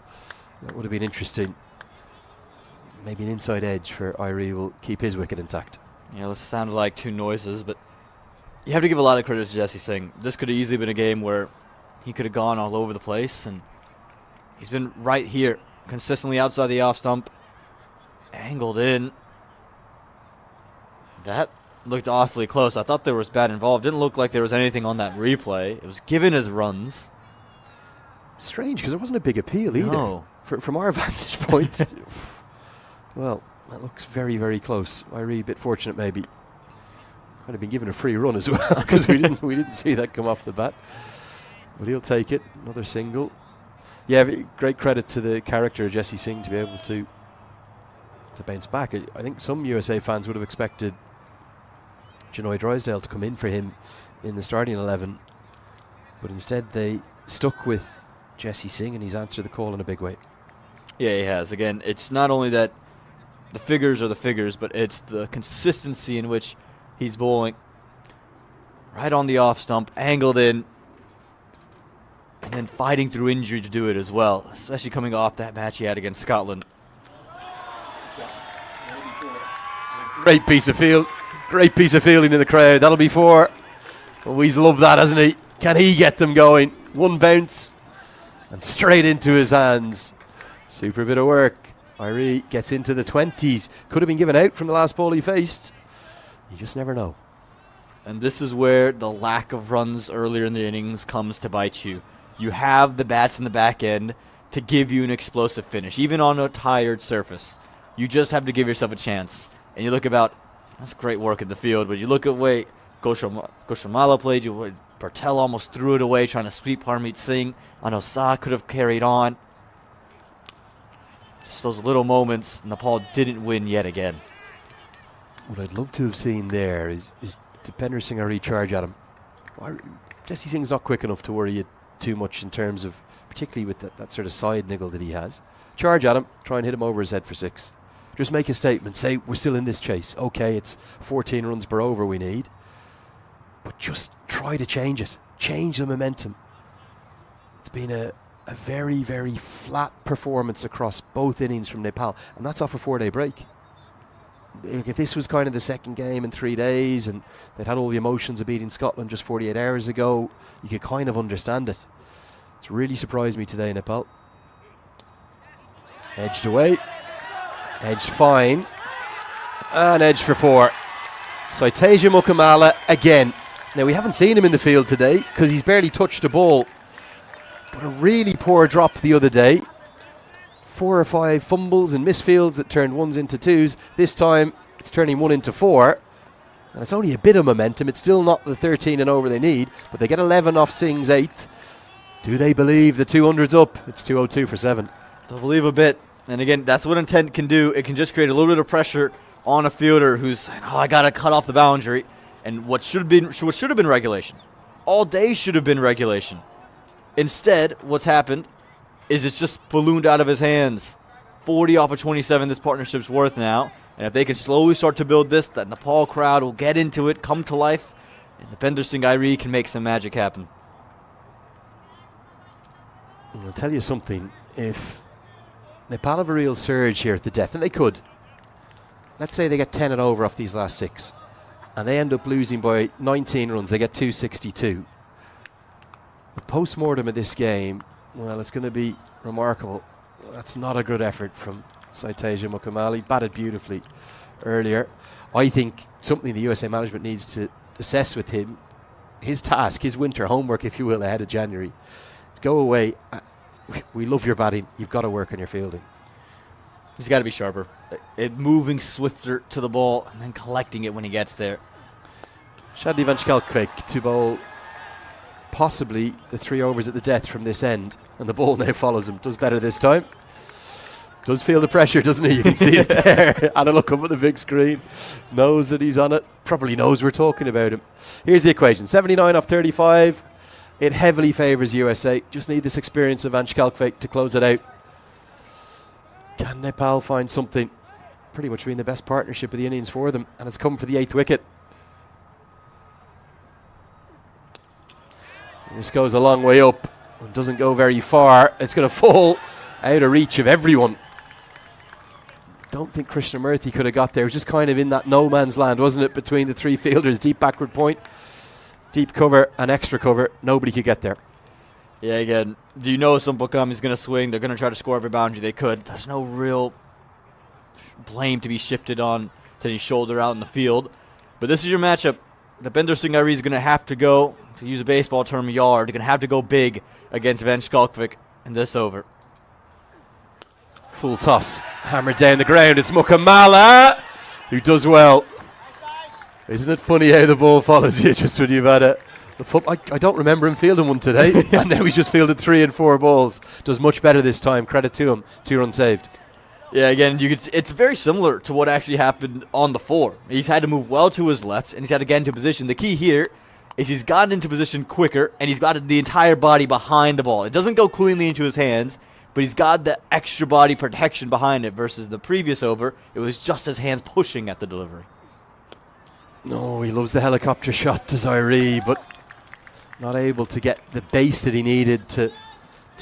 that would have been interesting. Maybe an inside edge for Irie will keep his wicket intact. Yeah, those sounded like two noises, but you have to give a lot of credit to Jesse Singh. This could have easily been a game where he could have gone all over the place, and he's been right here, consistently outside the off stump, angled in. That looked awfully close. I thought there was bat involved. Didn't look like there was anything on that replay. It was given as runs. Strange, because there wasn't a big appeal either. No. From our vantage point. Well, that looks very, very close. Irie a bit fortunate maybe. Might have been given a free run as well, because we didn't see that come off the bat. But he'll take it. Another single. Yeah, great credit to the character of Jesse Singh to be able to bounce back. I think some USA fans would have expected Janoy Drysdale to come in for him in the starting 11, but instead they stuck with Jesse Singh, and he's answered the call in a big way. Yeah, he has. Again, it's not only that the figures are the figures, but it's the consistency in which he's bowling. Right on the off stump, angled in, and then fighting through injury to do it as well, especially coming off that match he had against Scotland. Great piece of field. Great piece of fielding in the crowd. That'll be four. Well, he's loved that, hasn't he? Can he get them going? One bounce and straight into his hands. Super bit of work. Irie gets into the 20s. Could have been given out from the last ball he faced. You just never know. And this is where the lack of runs earlier in the innings comes to bite you. You have the bats in the back end to give you an explosive finish, even on a tired surface. You just have to give yourself a chance. And you look about, that's great work in the field, but you look at way Goshamala played, Bartel almost threw it away trying to sweep Harmeet Singh. Anosa could have carried on. Just those little moments, Nepal didn't win yet again. What I'd love to have seen there is Dipender Singh Irie charge at him. Jesse Singh's not quick enough to worry you too much in terms of, particularly with that sort of side niggle that he has. Charge at him, try and hit him over his head for 6. Just make a statement, say we're still in this chase. Okay, it's 14 runs per over we need, but just try to change it. Change the momentum. It's been a very, very flat performance across both innings from Nepal, and that's off a 4-day break. If this was kind of the second game in 3 days and they'd had all the emotions of beating Scotland just 48 hours ago, you could kind of understand it. It's really surprised me today, Nepal. Edged away. Edged fine. And edged for 4. Saiteja Mukamala again. Now, we haven't seen him in the field today because he's barely touched a ball. But a really poor drop the other day. 4 or 5 fumbles and misfields that turned 1s into 2s. This time, it's turning 1 into 4. And it's only a bit of momentum. It's still not the 13 and over they need, but they get 11 off Singh's 8th. Do they believe the 200's up? It's 202 for 7. They'll believe a bit. And again, that's what intent can do. It can just create a little bit of pressure on a fielder who's saying, oh, I got to cut off the boundary. And what should have been regulation. All day should have been regulation. Instead, what's happened is it's just ballooned out of his hands. 40 off of 27 this partnership's worth now. And if they can slowly start to build this, that Nepal crowd will get into it, come to life, and Dipender Singh Irie can make some magic happen. I'll tell you something. If Nepal have a real surge here at the death, and they could. Let's say they get 10 and over off these last 6, and they end up losing by 19 runs. They get 262. The post-mortem of this game, well, it's going to be remarkable. That's not a good effort from Saiteja Mukamala. Batted beautifully earlier. I think something the USA management needs to assess with him, his task, his winter homework, if you will, ahead of January. Go away. We love your batting. You've got to work on your fielding. He's got to be sharper. Moving swifter to the ball and then collecting it when he gets there. Shadi van Schalkwijk to bowl possibly the 3 overs at the death from this end, and the ball now follows him. Does better this time. Does feel the pressure, doesn't he? You can see it there. And a look up at the big screen. Knows that he's on it. Probably knows we're talking about him. Here's the equation. 79 off 35. It heavily favours USA. Just need this experience of Van Schalkwijk to close it out. Can Nepal find something? Pretty much been the best partnership of the innings for them, and it's come for the 8th wicket. This goes a long way up and doesn't go very far. It's going to fall out of reach of everyone. Don't think Krishnamurthy could have got there. It was just kind of in that no man's land, wasn't it, between the three fielders. Deep backward point, deep cover and extra cover. Nobody could get there. Yeah, again, do you know Sumpakam is going to swing? They're going to try to score every boundary they could. There's no real blame to be shifted on to any shoulder out in the field. But this is your matchup. The Bender Singh Ari is going to have to go, to use a baseball term, yard. They're going to have to go big against Van Skalkvik in this over. Full toss, hammered down the ground. It's Mukamala, who does well. Isn't it funny how the ball follows you just when you've had a I don't remember him fielding one today, and now he's just fielded 3 and 4 balls. Does much better this time. Credit to him. 2 runs saved. Yeah, again, it's very similar to what actually happened on the 4. He's had to move well to his left, and he's had to get into position. The key here is he's gotten into position quicker, and he's got the entire body behind the ball. It doesn't go cleanly into his hands, but he's got the extra body protection behind it versus the previous over. It was just his hands pushing at the delivery. No, he loves the helicopter shot, Desiree, but not able to get the base that he needed to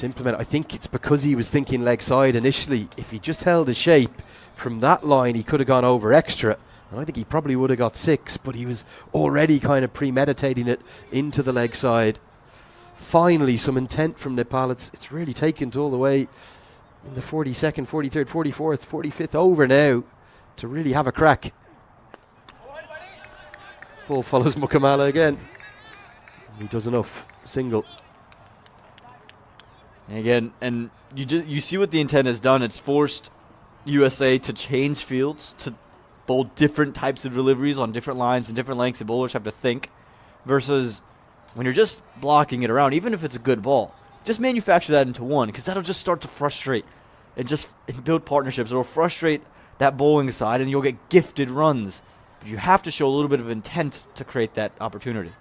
implement. I think it's because he was thinking leg side initially. If he just held his shape from that line, he could have gone over extra. And I think he probably would have got 6, but he was already kind of premeditating it into the leg side. Finally, some intent from Nepal. It's really taken to all the way in the 42nd, 43rd, 44th, 45th over now to really have a crack. Ball follows Mukamala again. He does enough. Single. Again, and you see what the intent has done. It's forced USA to change fields, to bowl different types of deliveries on different lines and different lengths. The bowlers have to think. Versus when you're just blocking it around, even if it's a good ball, just manufacture that into one, because that'll just start to frustrate and build partnerships. It'll frustrate that bowling side, and you'll get gifted runs. But you have to show a little bit of intent to create that opportunity.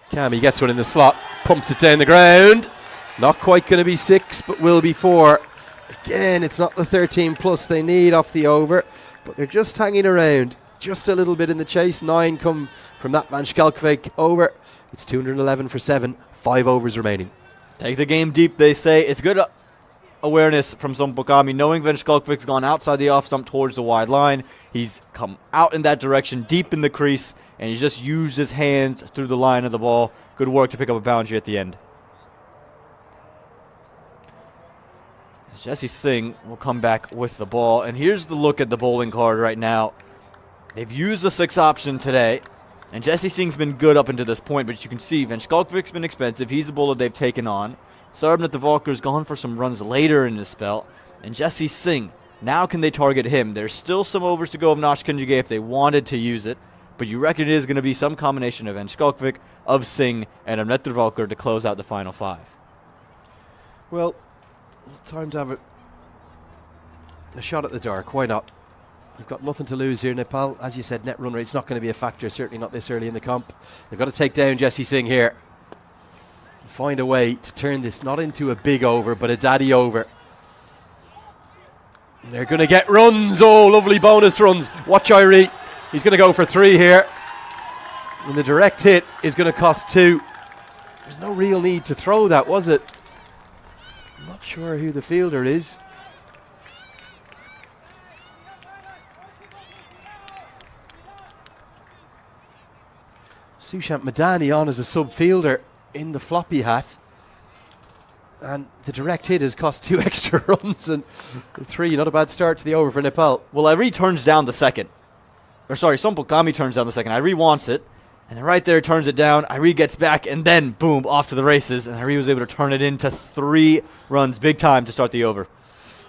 Cammy gets one in the slot, pumps it down the ground. Not quite going to be 6, but will be 4. Again, it's not the 13 plus they need off the over, but they're just hanging around. Just a little bit in the chase. 9 come from that Van Skalkvik over. It's 211 for 7. 5 overs remaining. Take the game deep, they say. It's good awareness from Sumpakami, knowing Van Skalkvik's gone outside the off stump towards the wide line. He's come out in that direction, deep in the crease, and he's just used his hands through the line of the ball. Good work to pick up a boundary at the end. Jesse Singh will come back with the ball, and here's the look at the bowling card right now. They've used the 6 option today, and Jesse Singh's been good up until this point, but you can see Van Skalkvik's been expensive. He's the bowler they've taken on. Sarabnat Devalkar's gone for some runs later in his spell, and Jesse Singh, now can they target him? There's still some overs to go of Nash Kunjige if they wanted to use it, but you reckon it is going to be some combination of Van Skalkvik, of Singh, and of Devalkar to close out the final 5. Well, time to have a shot at the dark. Why not? You've got nothing to lose here, Nepal. As you said, net run rate's not going to be a factor, certainly not this early in the comp. They've got to take down Jesse Singh here. Find a way to turn this not into a big over, but a daddy over. And they're going to get runs. Oh, lovely bonus runs. Watch Irie. He's going to go for 3 here. And the direct hit is going to cost 2. There's no real need to throw that, was it? I'm not sure who the fielder is. Sushant Madani on as a sub fielder in the floppy hat, and the direct hit has cost 2 extra runs and 3. Not a bad start to the over for Nepal. Well, Irie turns down the second. Or sorry, Sumpakami turns down the second. Irie wants it, and then right there turns it down. Irie gets back, and then boom, off to the races, and Irie was able to turn it into 3 runs, big time to start the over.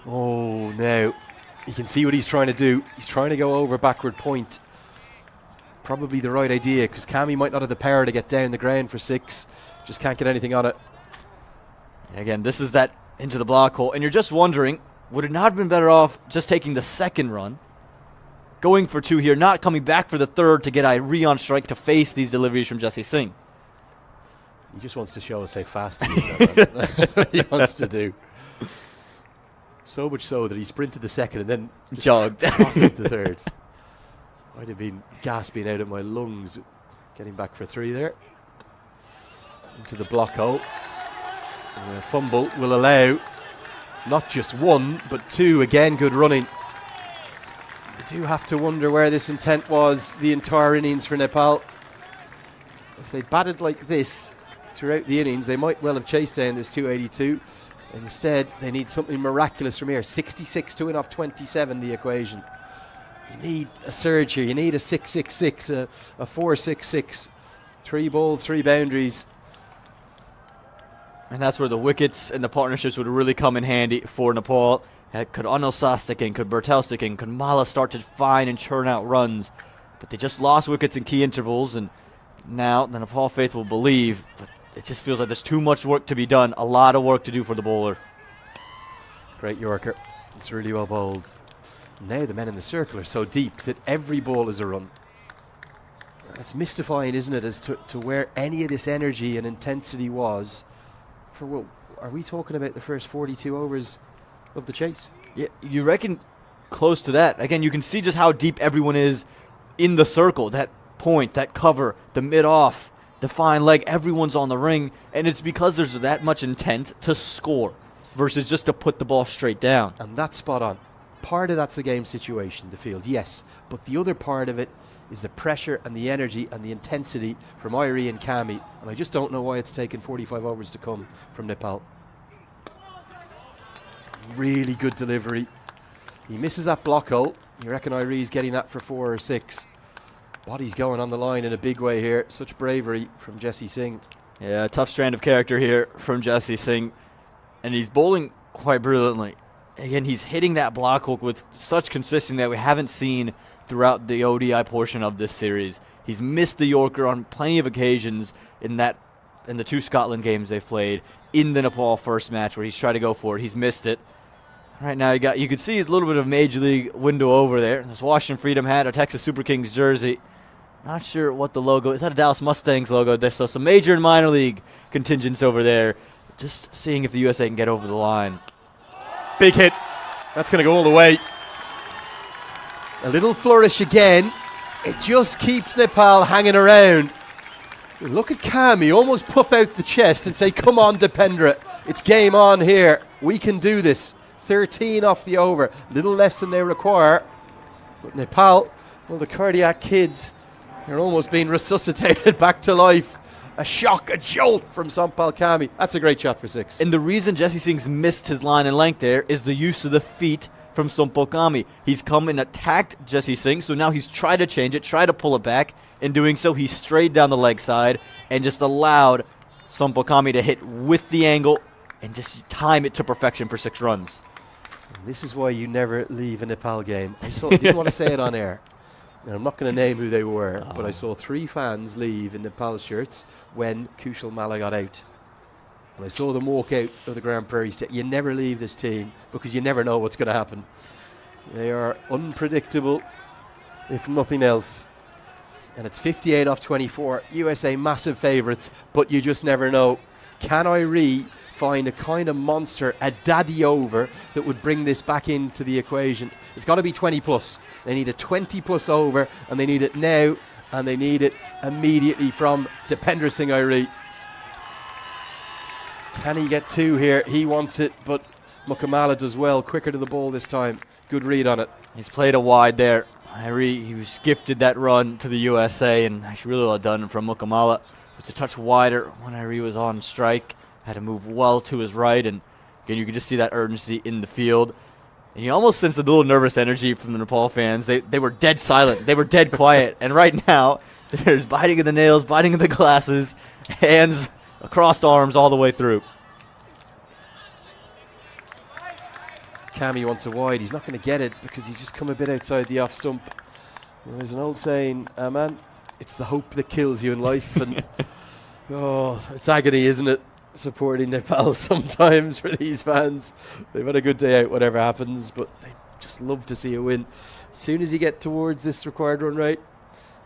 Oh, now you can see what he's trying to do. He's trying to go over backward point. Probably the right idea, because Cammy might not have the power to get down the ground for 6. Just can't get anything on it. Again, this is that into the block hole, and you're just wondering, would it not have been better off just taking the second run, going for 2 here, not coming back for the 3rd to get Irie on strike to face these deliveries from Jesse Singh? He just wants to show us how fast he is. That's what he wants to do. So much so that he sprinted the second and then jogged the 3rd. I'd have been gasping out of my lungs getting back for 3 there. into the block hole. And a fumble will allow not just one, but two. Again, good running. You do have to wonder where this intent was the entire innings for Nepal. If they batted like this throughout the innings, they might well have chased down this 282. Instead, they need something miraculous from here. 66 to win off 27, the equation. You need a surge here. You need a 666, a 466. 3 balls, 3 boundaries. And that's where the wickets and the partnerships would really come in handy for Nepal. Could Anil Shah stick in? Could Bertel stick in? Could Mala start to find and churn out runs? But they just lost wickets in key intervals, and now the Nepal faithful believe, but it just feels like there's too much work to be done. A lot of work to do for the bowler. Great Yorker. It's really well bowled. Now the men in the circle are so deep that every ball is a run. It's mystifying, isn't it, as to where any of this energy and intensity was for what are we talking about, the first 42 overs of the chase? Yeah, you reckon close to that. Again, you can see just how deep everyone is in the circle. That point, that cover, the mid-off, the fine leg, everyone's on the ring, and it's because there's that much intent to score versus just to put the ball straight down. And that's spot on. Part of that's the game situation, the field, yes, but the other part of it is the pressure and the energy and the intensity from Irie and Kami, and I just don't know why it's taken 45 overs to come from Nepal. Really good delivery. He misses that block hole. You reckon Irie's getting that for 4 or 6. Body's going on the line in a big way here. Such bravery from Jesse Singh. Yeah, tough strand of character here from Jesse Singh, and he's bowling quite brilliantly. Again, he's hitting that block hook with such consistency that we haven't seen throughout the ODI portion of this series. He's missed the Yorker on plenty of occasions in the 2 Scotland games they've played, in the Nepal first match where he's tried to go for it. He's missed it. Right now, you could see a little bit of Major League window over there. This Washington Freedom hat, a Texas Super Kings jersey. Not sure what the logo is. Is that a Dallas Mustangs logo there? So some major and minor league contingents over there. Just seeing if the USA can get over the line. Big hit. That's going to go all the way. A little flourish again. It just keeps Nepal hanging around. Look at Kami almost puff out the chest and say, come on, Dependra. It's game on here. We can do this. 13 off the over. Little less than they require. But Nepal, well, the cardiac kids, they're almost being resuscitated back to life. A shock, a jolt from Sampal Kami. That's a great shot for 6. And the reason Jesse Singh's missed his line and length there is the use of the feet from Sampal Kami. He's come and attacked Jesse Singh, so now he's tried to change it, tried to pull it back. In doing so, he strayed down the leg side and just allowed Sampal Kami to hit with the angle and just time it to perfection for 6 runs. And this is why you never leave a Nepal game. I didn't want to say it on air. And I'm not going to name who they were, but I saw 3 fans leave in Nepal shirts when Kushal Malla got out. And I saw them walk out of the Grand Prairie. You never leave this team because you never know what's going to happen. They are unpredictable, if nothing else. And it's 58 off 24. USA massive favourites, but you just never know. Can Irie find a kind of monster, a daddy over, that would bring this back into the equation? It's got to be 20 plus. They need a 20 plus over, and they need it now, and they need it immediately from Dependra Singh Irie. Can he get 2 here? He wants it, but Mukamala does well. Quicker to the ball this time. Good read on it. He's played a wide there. He was gifted that run to the USA, and actually really well done from Mukamala. It's a touch wider when Irie was on strike. Had to move well to his right, and again, you could just see that urgency in the field. And you almost sense a little nervous energy from the Nepal fans. They were dead silent. They were dead quiet. And right now, there's biting in the nails, biting in the glasses, hands across arms all the way through. Kami wants a wide. He's not going to get it because he's just come a bit outside the off stump. Well, there's an old saying, man, it's the hope that kills you in life. And it's agony, isn't it? Supporting Nepal sometimes for these fans. They've had a good day out, whatever happens, but they just love to see a win. As soon as you get towards this required run rate,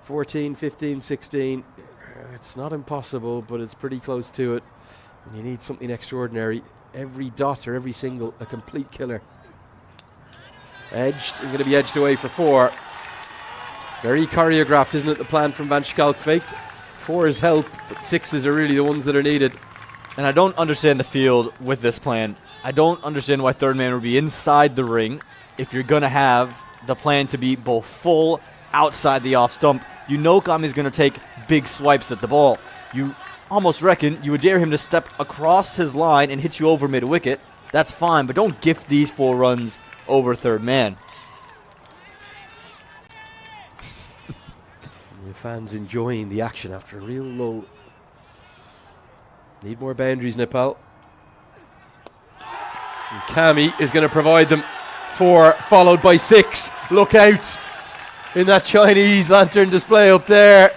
14, 15, 16, it's not impossible, but it's pretty close to it. And you need something extraordinary. Every dot or every single, a complete killer. Edged, and going to be edged away for 4. Very choreographed, isn't it, the plan from Van Schalkwyk? 4s help, but 6s are really the ones that are needed. And I don't understand the field with this plan. I don't understand why third man would be inside the ring if you're going to have the plan to be both full outside the off stump. You know Kami's going to take big swipes at the ball. You almost reckon you would dare him to step across his line and hit you over mid-wicket. That's fine, but don't gift these 4 runs over third man. The fans enjoying the action after a real lull. Need more boundaries, Nepal. And Kami is going to provide them. 4 followed by 6. Look out in that Chinese lantern display up there.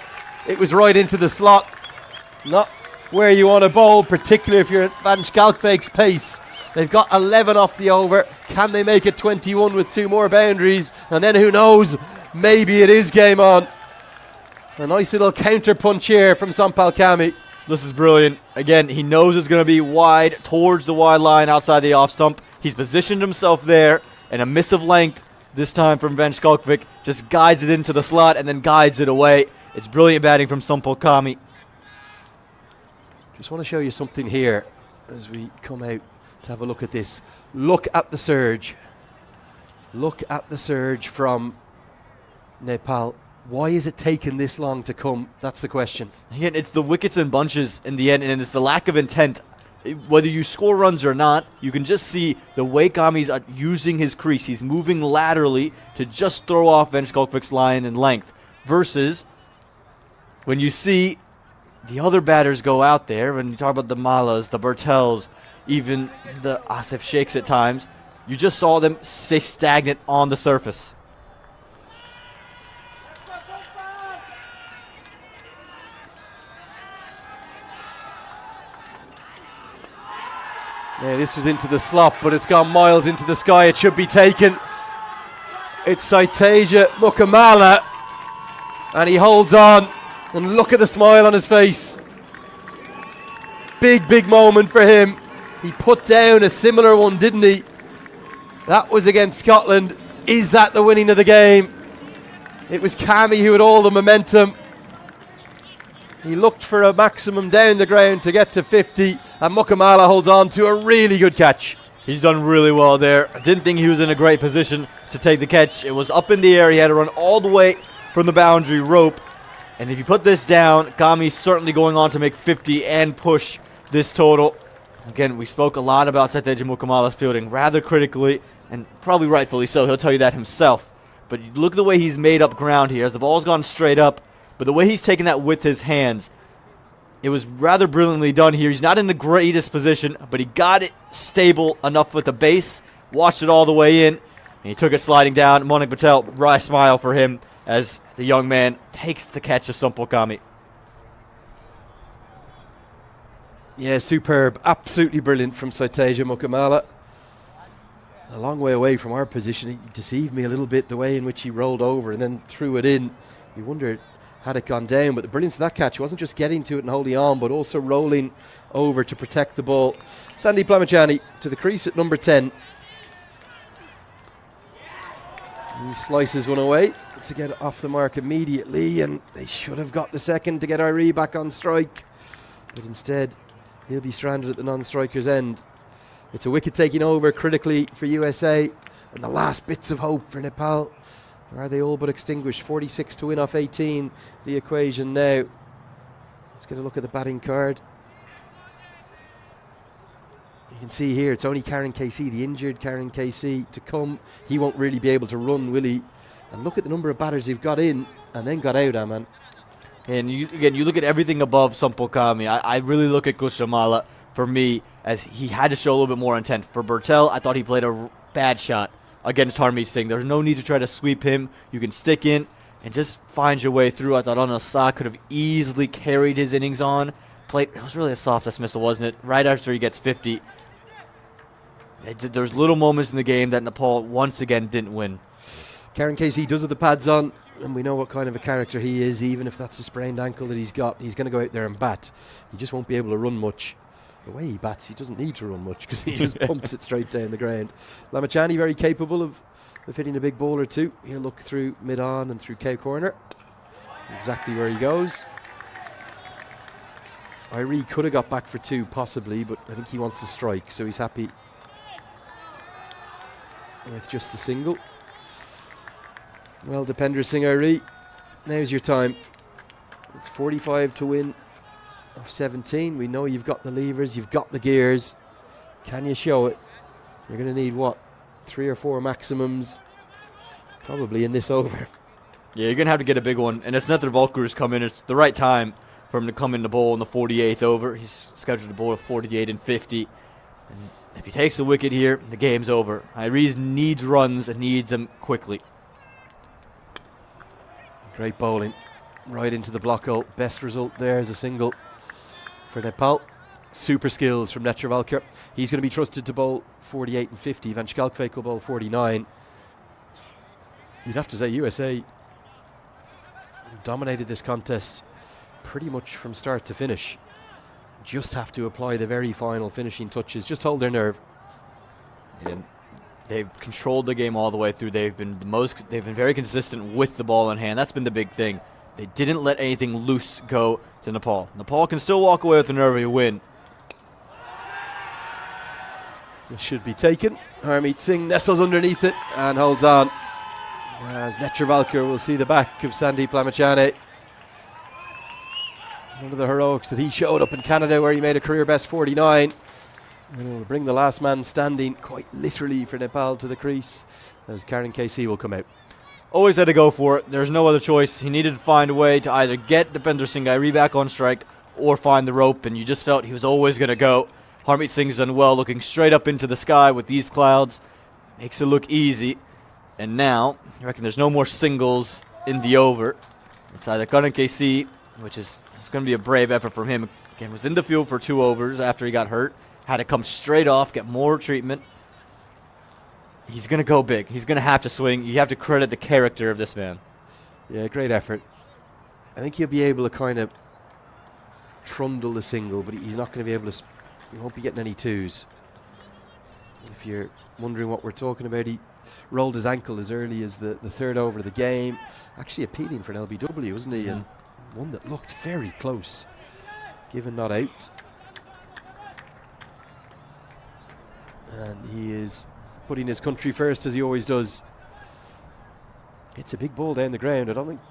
It was right into the slot. Not where you want to bowl, particularly if you're at Van Schalkwijk's pace. They've got 11 off the over. Can they make it 21 with 2 more boundaries? And then who knows, maybe it is game on. A nice little counter punch here from Sampal Kami. This is brilliant. Again, he knows it's going to be wide, towards the wide line outside the off stump. He's positioned himself there, and a miss of length this time from Van Schalkwyk just guides it into the slot and then guides it away. It's brilliant batting from Sampal Kami. Just want to show you something here as we come out to have a look at this. Look at the surge. Look at the surge from Nepal. Why is it taking this long to come? That's the question. Again, it's the wickets and bunches in the end, and it's the lack of intent. Whether you score runs or not, you can just see the way Kami's using his crease. He's moving laterally to just throw off Van Schalkwijk's line and length. Versus when you see the other batters go out there, when you talk about the Malas, the Bertels, even the Asif Sheikhs at times, you just saw them stay stagnant on the surface. Yeah, this was into the slot, but it's gone miles into the sky. It should be taken. It's Saiteja Mukamala, and he holds on. And look at the smile on his face. Big, big moment for him. He put down a similar one, didn't he? That was against Scotland. Is that the winning of the game? It was Kami who had all the momentum. He looked for a maximum down the ground to get to 50, and Mukamala holds on to a really good catch. He's done really well there. I didn't think he was in a great position to take the catch. It was up in the air. He had to run all the way from the boundary rope. And if you put this down, Kami's certainly going on to make 50 and push this total. Again, we spoke a lot about Saiteja Mukamala's fielding rather critically, and probably rightfully so. He'll tell you that himself. But you look at the way he's made up ground here as the ball's gone straight up. But the way he's taken that with his hands, it was rather brilliantly done here. He's not in the greatest position, but he got it stable enough with the base, watched it all the way in, and he took it sliding down. Monik Patel, wry smile for him as the young man takes the catch of Sampal Kami. Yeah, superb. Absolutely brilliant from Saiteja Mukamala. A long way away from our position. He deceived me a little bit, the way in which he rolled over and then threw it in. You wondered had it gone down, but the brilliance of that catch wasn't just getting to it and holding on, but also rolling over to protect the ball. Sandeep Lamachani to the crease at number 10. He slices one away to get off the mark immediately, and they should have got the second to get Irie back on strike, but instead he'll be stranded at the non-striker's end. It's a wicket taking over critically for USA, and the last bits of hope for Nepal. Are they all but extinguished? 46 to win off 18, the equation now. Let's get a look at the batting card. You can see here it's only Karen KC, the injured Karen KC, to come. He won't really be able to run, will he? And look at the number of batters they've got in and then got out, Aman. And you look at everything above Sampal Kami. I really look at Kushamala, for me, as he had to show a little bit more intent. For Bertel, I thought he played a bad shot against Harmeet Singh. There's no need to try to sweep him. You can stick in and just find your way through. I thought Anasah could have easily carried his innings on. It was really a soft dismissal, wasn't it? Right after he gets 50. There's little moments in the game that Nepal once again didn't win. Karen Casey does have the pads on, and we know what kind of a character he is. Even if that's a sprained ankle that he's got, he's going to go out there and bat. He just won't be able to run much. The way he bats, he doesn't need to run much because he just pumps it straight down the ground. Lamachani very capable of hitting a big ball or two. He'll look through mid-on and through cow corner. Exactly where he goes. Irie could have got back for 2 possibly, but I think he wants to strike, so he's happy with just the single. Well, Depender Singh Irie, now's your time. It's 45 to win of 17. We know you've got the levers, you've got the gears. Can you show it? You're going to need, what, 3 or 4 maximums probably in this over. Yeah, you're going to have to get a big one. And if Nether Valkyr's come in, it's the right time for him to come in the bowl in the 48th over. He's scheduled to bowl at 48 and 50. And if he takes the wicket here, the game's over. Irie needs runs and needs them quickly. Great bowling. Right into the block hole. Best result there is a single for Nepal. Super skills from Netravalkar. He's going to be trusted to bowl 48 and 50. Van Schalkwyk will bowl 49. You'd have to say USA dominated this contest pretty much from start to finish. Just have to apply the very final finishing touches. Just hold their nerve. And they've controlled the game all the way through. They've been very consistent with the ball in hand. That's been the big thing. They didn't let anything loose go to Nepal. Nepal can still walk away with an early win. It should be taken. Harmeet Singh nestles underneath it and holds on. As Netravalkar will see the back of Sandeep Lamachane. One of the heroics that he showed up in Canada where he made a career best 49. And it'll bring the last man standing quite literally for Nepal to the crease as Karen KC will come out. Always had to go for it. There's no other choice. He needed to find a way to either get Depender Singh Irie back on strike or find the rope, and you just felt he was always going to go. Harmeet Singh's done well, looking straight up into the sky with these clouds. Makes it look easy. And now, I reckon there's no more singles in the over. It's either Karan KC, which is going to be a brave effort from him. Again, was in the field for 2 overs after he got hurt. Had to come straight off, get more treatment. He's going to go big. He's going to have to swing. You have to credit the character of this man. Yeah, great effort. I think he'll be able to kind of trundle the single, but he's not going to be able to. He won't be getting any 2s. If you're wondering what we're talking about, he rolled his ankle as early as the 3rd over of the game. Actually appealing for an LBW, wasn't he? And one that looked very close, given not out. And he is putting his country first, as he always does. It's a big ball down the ground. I don't think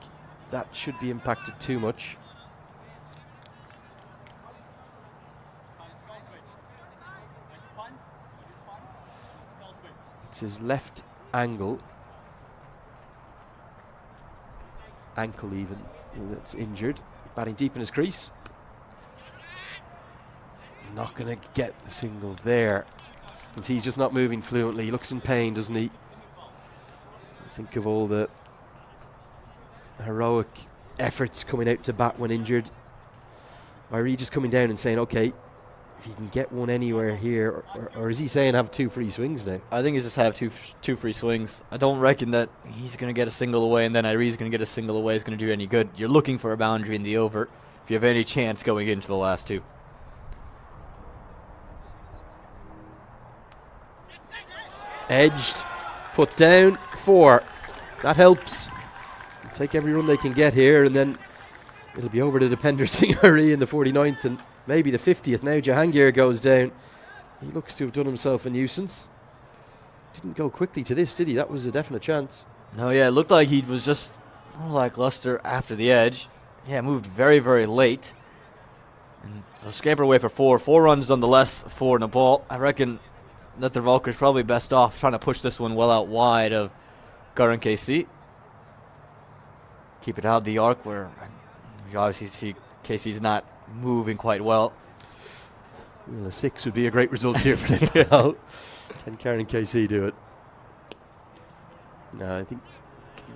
that should be impacted too much. It's his left ankle even, that's injured. Batting deep in his crease. Not going to get the single there. You can see he's just not moving fluently. He looks in pain, doesn't he? Think of all the heroic efforts coming out to bat when injured. Irie just coming down and saying, okay, if you can get one anywhere here, or is he saying have 2 free swings now? I think he's just have two free swings. I don't reckon that he's going to get a single away and then Irie's going to get a single away is going to do any good. You're looking for a boundary in the over if you have any chance going into the last 2. Edged, put down, 4. That helps. Take every run they can get here, and then it'll be over to Depender Singh Irie in the 49th and maybe the 50th. Now Jahangir goes down. He looks to have done himself a nuisance. Didn't go quickly to this, did he? That was a definite chance. No, yeah, it looked like he was just more lackluster after the edge. Yeah, moved very, very late. And they'll scamper away for 4. 4 runs nonetheless for Nepal. I reckon Nether Valkyr's probably best off trying to push this one well out wide of Karan KC. Keep it out of the arc where you obviously see KC's not moving quite well. Well, a 6 would be a great result here for Nepal. Can Karan KC do it? No, I think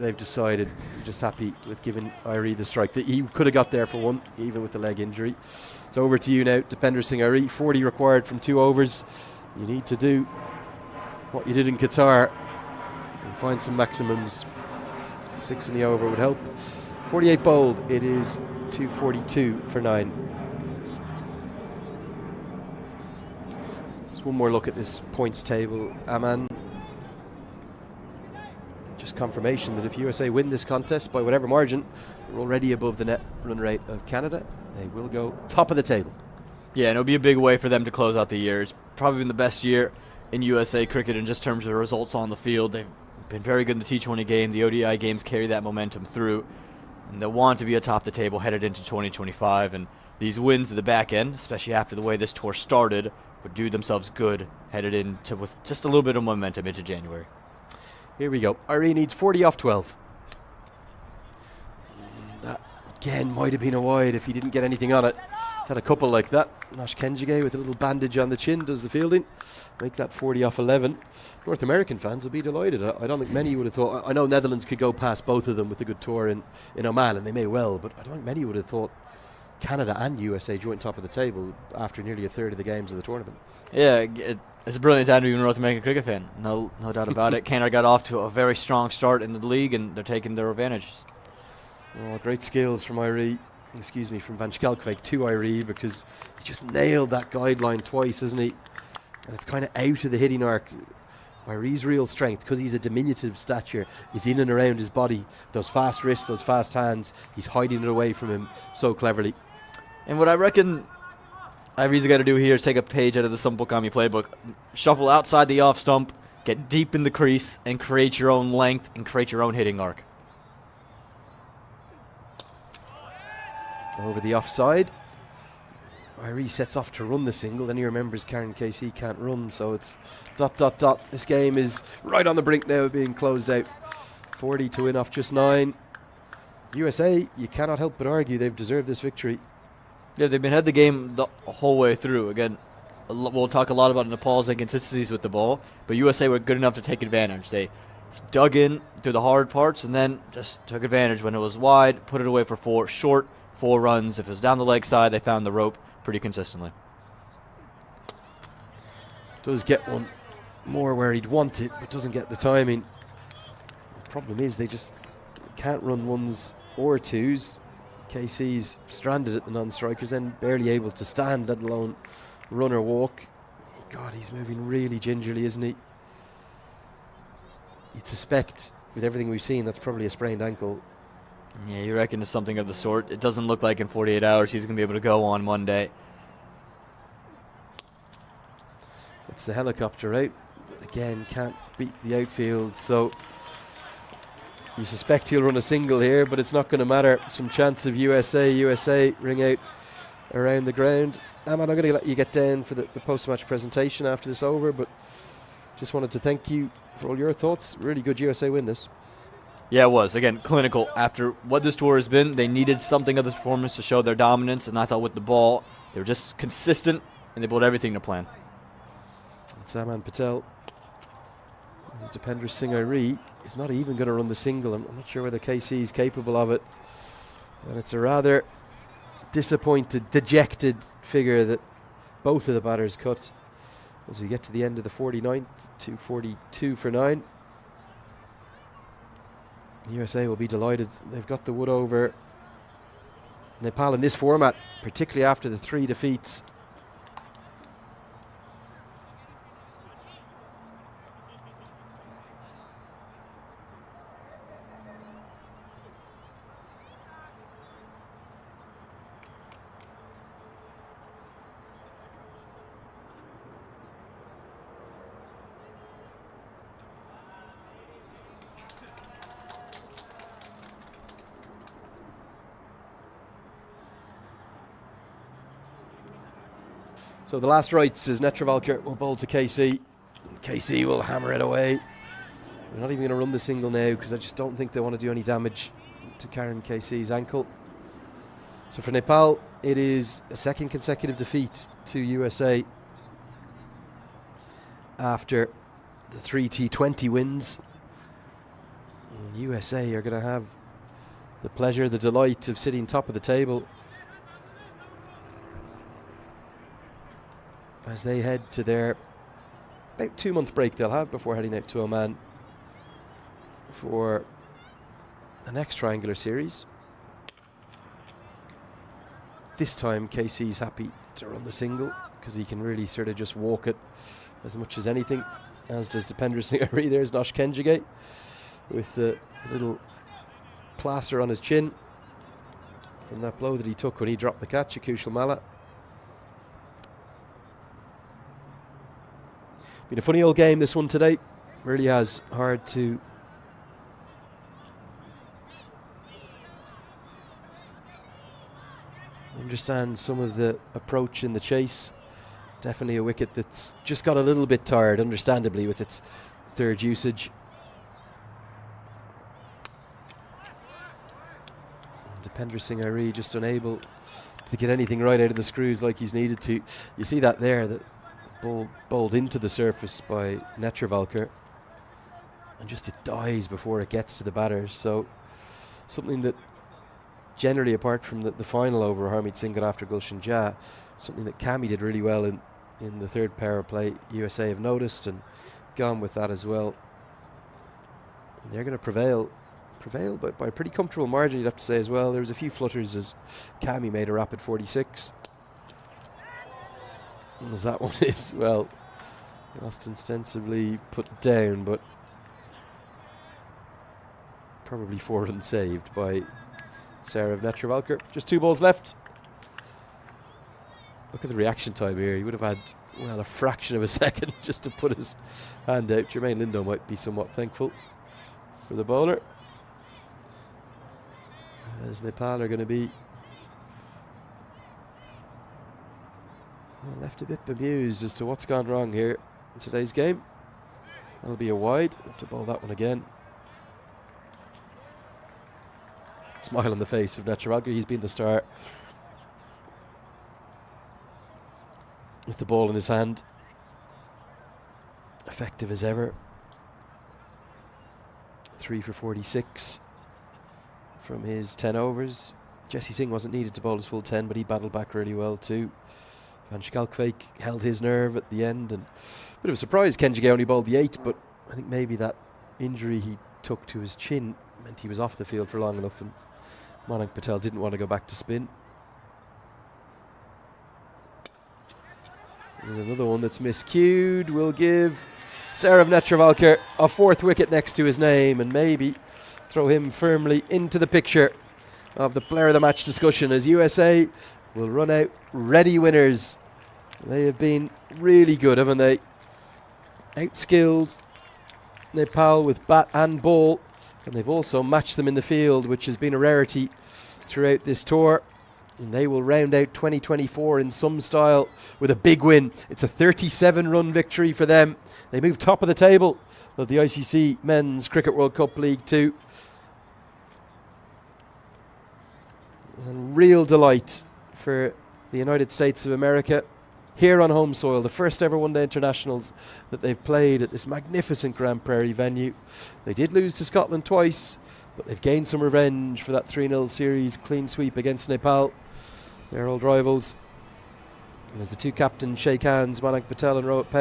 they've decided, just happy with giving Irie the strike. That he could have got there for 1, even with the leg injury. It's over to you now, Depender Singh Irie. 40 required from 2 overs. You need to do what you did in Qatar and find some maximums. 6 in the over would help. 48 bowled. It is 242 for 9. Just one more look at this points table. Aman just confirmation that if USA win this contest by whatever margin, they're already above the net run rate of Canada. They will go top of the table. Yeah, and it'll be a big way for them to close out the year. It's probably been the best year in USA cricket in just terms of the results on the field. They've been very good in the T20 game. The ODI games carry that momentum through. And they want to be atop the table headed into 2025. And these wins at the back end, especially after the way this tour started, would do themselves good headed into with just a little bit of momentum into January. Here we go. Irene needs 40 off 12. That, again, might have been a wide if he didn't get anything on it. He's had a couple like that. Nosh Kenjige with a little bandage on the chin does the fielding. Make that 40 off 11. North American fans will be delighted. I don't think many would have thought. I know Netherlands could go past both of them with a good tour in Oman, and they may well, but I don't think many would have thought Canada and USA joint top of the table after nearly a third of the games of the tournament. Yeah, it's a brilliant time to be a North American cricket fan. No doubt about it. Canada got off to a very strong start in the league, and they're taking their advantages. Oh, great skills from from Van Schalkwijk to Irie, because he just nailed that guideline twice, isn't he? And it's kind of out of the hitting arc. Irie's real strength, because he's a diminutive stature, is in and around his body. Those fast wrists, those fast hands, he's hiding it away from him so cleverly. And what I reckon Irie's got to do here is take a page out of the Sumpukami playbook. Shuffle outside the off stump, get deep in the crease, and create your own length and create your own hitting arc. Over the offside. Irie sets off to run the single, then he remembers Karen Casey can't run, so it's ... This game is right on the brink now of being closed out. 40 to win off just 9. USA, you cannot help but argue they've deserved this victory. Yeah, they've been ahead of the game the whole way through. Again, we'll talk a lot about Nepal's inconsistencies with the ball, but USA were good enough to take advantage. They dug in through the hard parts and then just took advantage when it was wide, put it away for 4, short, 4 runs. If it was down the leg side, they found the rope pretty consistently. Does get one more where he'd want it, but doesn't get the timing. The problem is they just can't run ones or twos. KC's stranded at the non-strikers and barely able to stand, let alone run or walk. God, he's moving really gingerly, isn't he? You'd suspect, with everything we've seen, that's probably a sprained ankle. Yeah, you reckon it's something of the sort. It doesn't look like in 48 hours he's going to be able to go on Monday. It's the helicopter out. Again, can't beat the outfield, so you suspect he'll run a single here, but it's not going to matter. Some chance of USA ring out around the ground. Ahmad, I'm going to let you get down for the post-match presentation after this over, but just wanted to thank you for all your thoughts. Really good USA win this. Yeah, it was. Again, clinical. After what this tour has been, they needed something of this performance to show their dominance, and I thought with the ball, they were just consistent, and they built everything to plan. It's Aman Patel. As Dipendra Singh Irie is not even going to run the single. I'm not sure whether KC is capable of it. And it's a rather disappointed, dejected figure that both of the batters cut as we get to the end of the 49th, 2:42 for 9. USA will be delighted. They've got the wood over Nepal in this format, particularly after the 3 defeats. So the last rights is Netravalkar will bowl to KC. KC will hammer it away. We're not even going to run the single now because I just don't think they want to do any damage to Karen KC's ankle. So for Nepal, it is a second consecutive defeat to USA after the 3 T20 wins. And USA are going to have the pleasure, the delight of sitting top of the table as they head to their about 2-month break they'll have before heading out to Oman for the next triangular series. This time KC's happy to run the single because he can really sort of just walk it as much as anything, as does Dipendra Singh Irie. There's Nosh Kenjige. with the little plaster on his chin from that blow that he took when he dropped the catch, Kushal Malla. Been a funny old game, this one today. Really has. Hard to understand some of the approach in the chase. Definitely a wicket that's just got a little bit tired, understandably, with its third usage. Dipender Singh Hari just unable to get anything right out of the screws like he's needed to. You see that there, that ball bowled into the surface by Netravalkar, and just it dies before it gets to the batter. So something that generally, apart from the final over Harmeet Singh got after Gulshan Jah, something that Cammy did really well in the third power play, USA have noticed and gone with that as well. And they're going to prevail by a pretty comfortable margin, you'd have to say as well. There was a few flutters as Cammy made a rapid 46. And as that one is, well, ostensibly put down, but probably 4 runs saved by Saurav Netravalkar. Just 2 balls left. Look at the reaction time here. He would have had, well, a fraction of a second just to put his hand out. Jermaine Lindo might be somewhat thankful for the bowler, as Nepal are going to be left a bit bemused as to what's gone wrong here in today's game. That'll be a wide. Have to bowl that one again. Smile on the face of Netravalkar. He's been the star with the ball in his hand. Effective as ever. 3 for 46 from his 10 overs. Jesse Singh wasn't needed to bowl his full 10, but he battled back really well too. Van Schalkwyk held his nerve at the end, and a bit of a surprise Kenjige only bowled the 8, but I think maybe that injury he took to his chin meant he was off the field for long enough, and Manik Patel didn't want to go back to spin. There's another one that's miscued. Will give Saurav Netravalkar a 4th wicket next to his name, and maybe throw him firmly into the picture of the player of the match discussion, as USA will run out ready winners. They have been really good, haven't they? Outskilled Nepal with bat and ball, and they've also matched them in the field, which has been a rarity throughout this tour. And they will round out 2024 in some style with a big win. It's a 37-run victory for them. They move top of the table of the ICC Men's Cricket World Cup League 2. And real delight for the United States of America here on home soil. The first ever one-day internationals that they've played at this magnificent Grand Prairie venue. They did lose to Scotland twice, but they've gained some revenge for that 3-0 series clean sweep against Nepal, their old rivals. And as the two captains shake hands, Manik Patel and Rohit Pay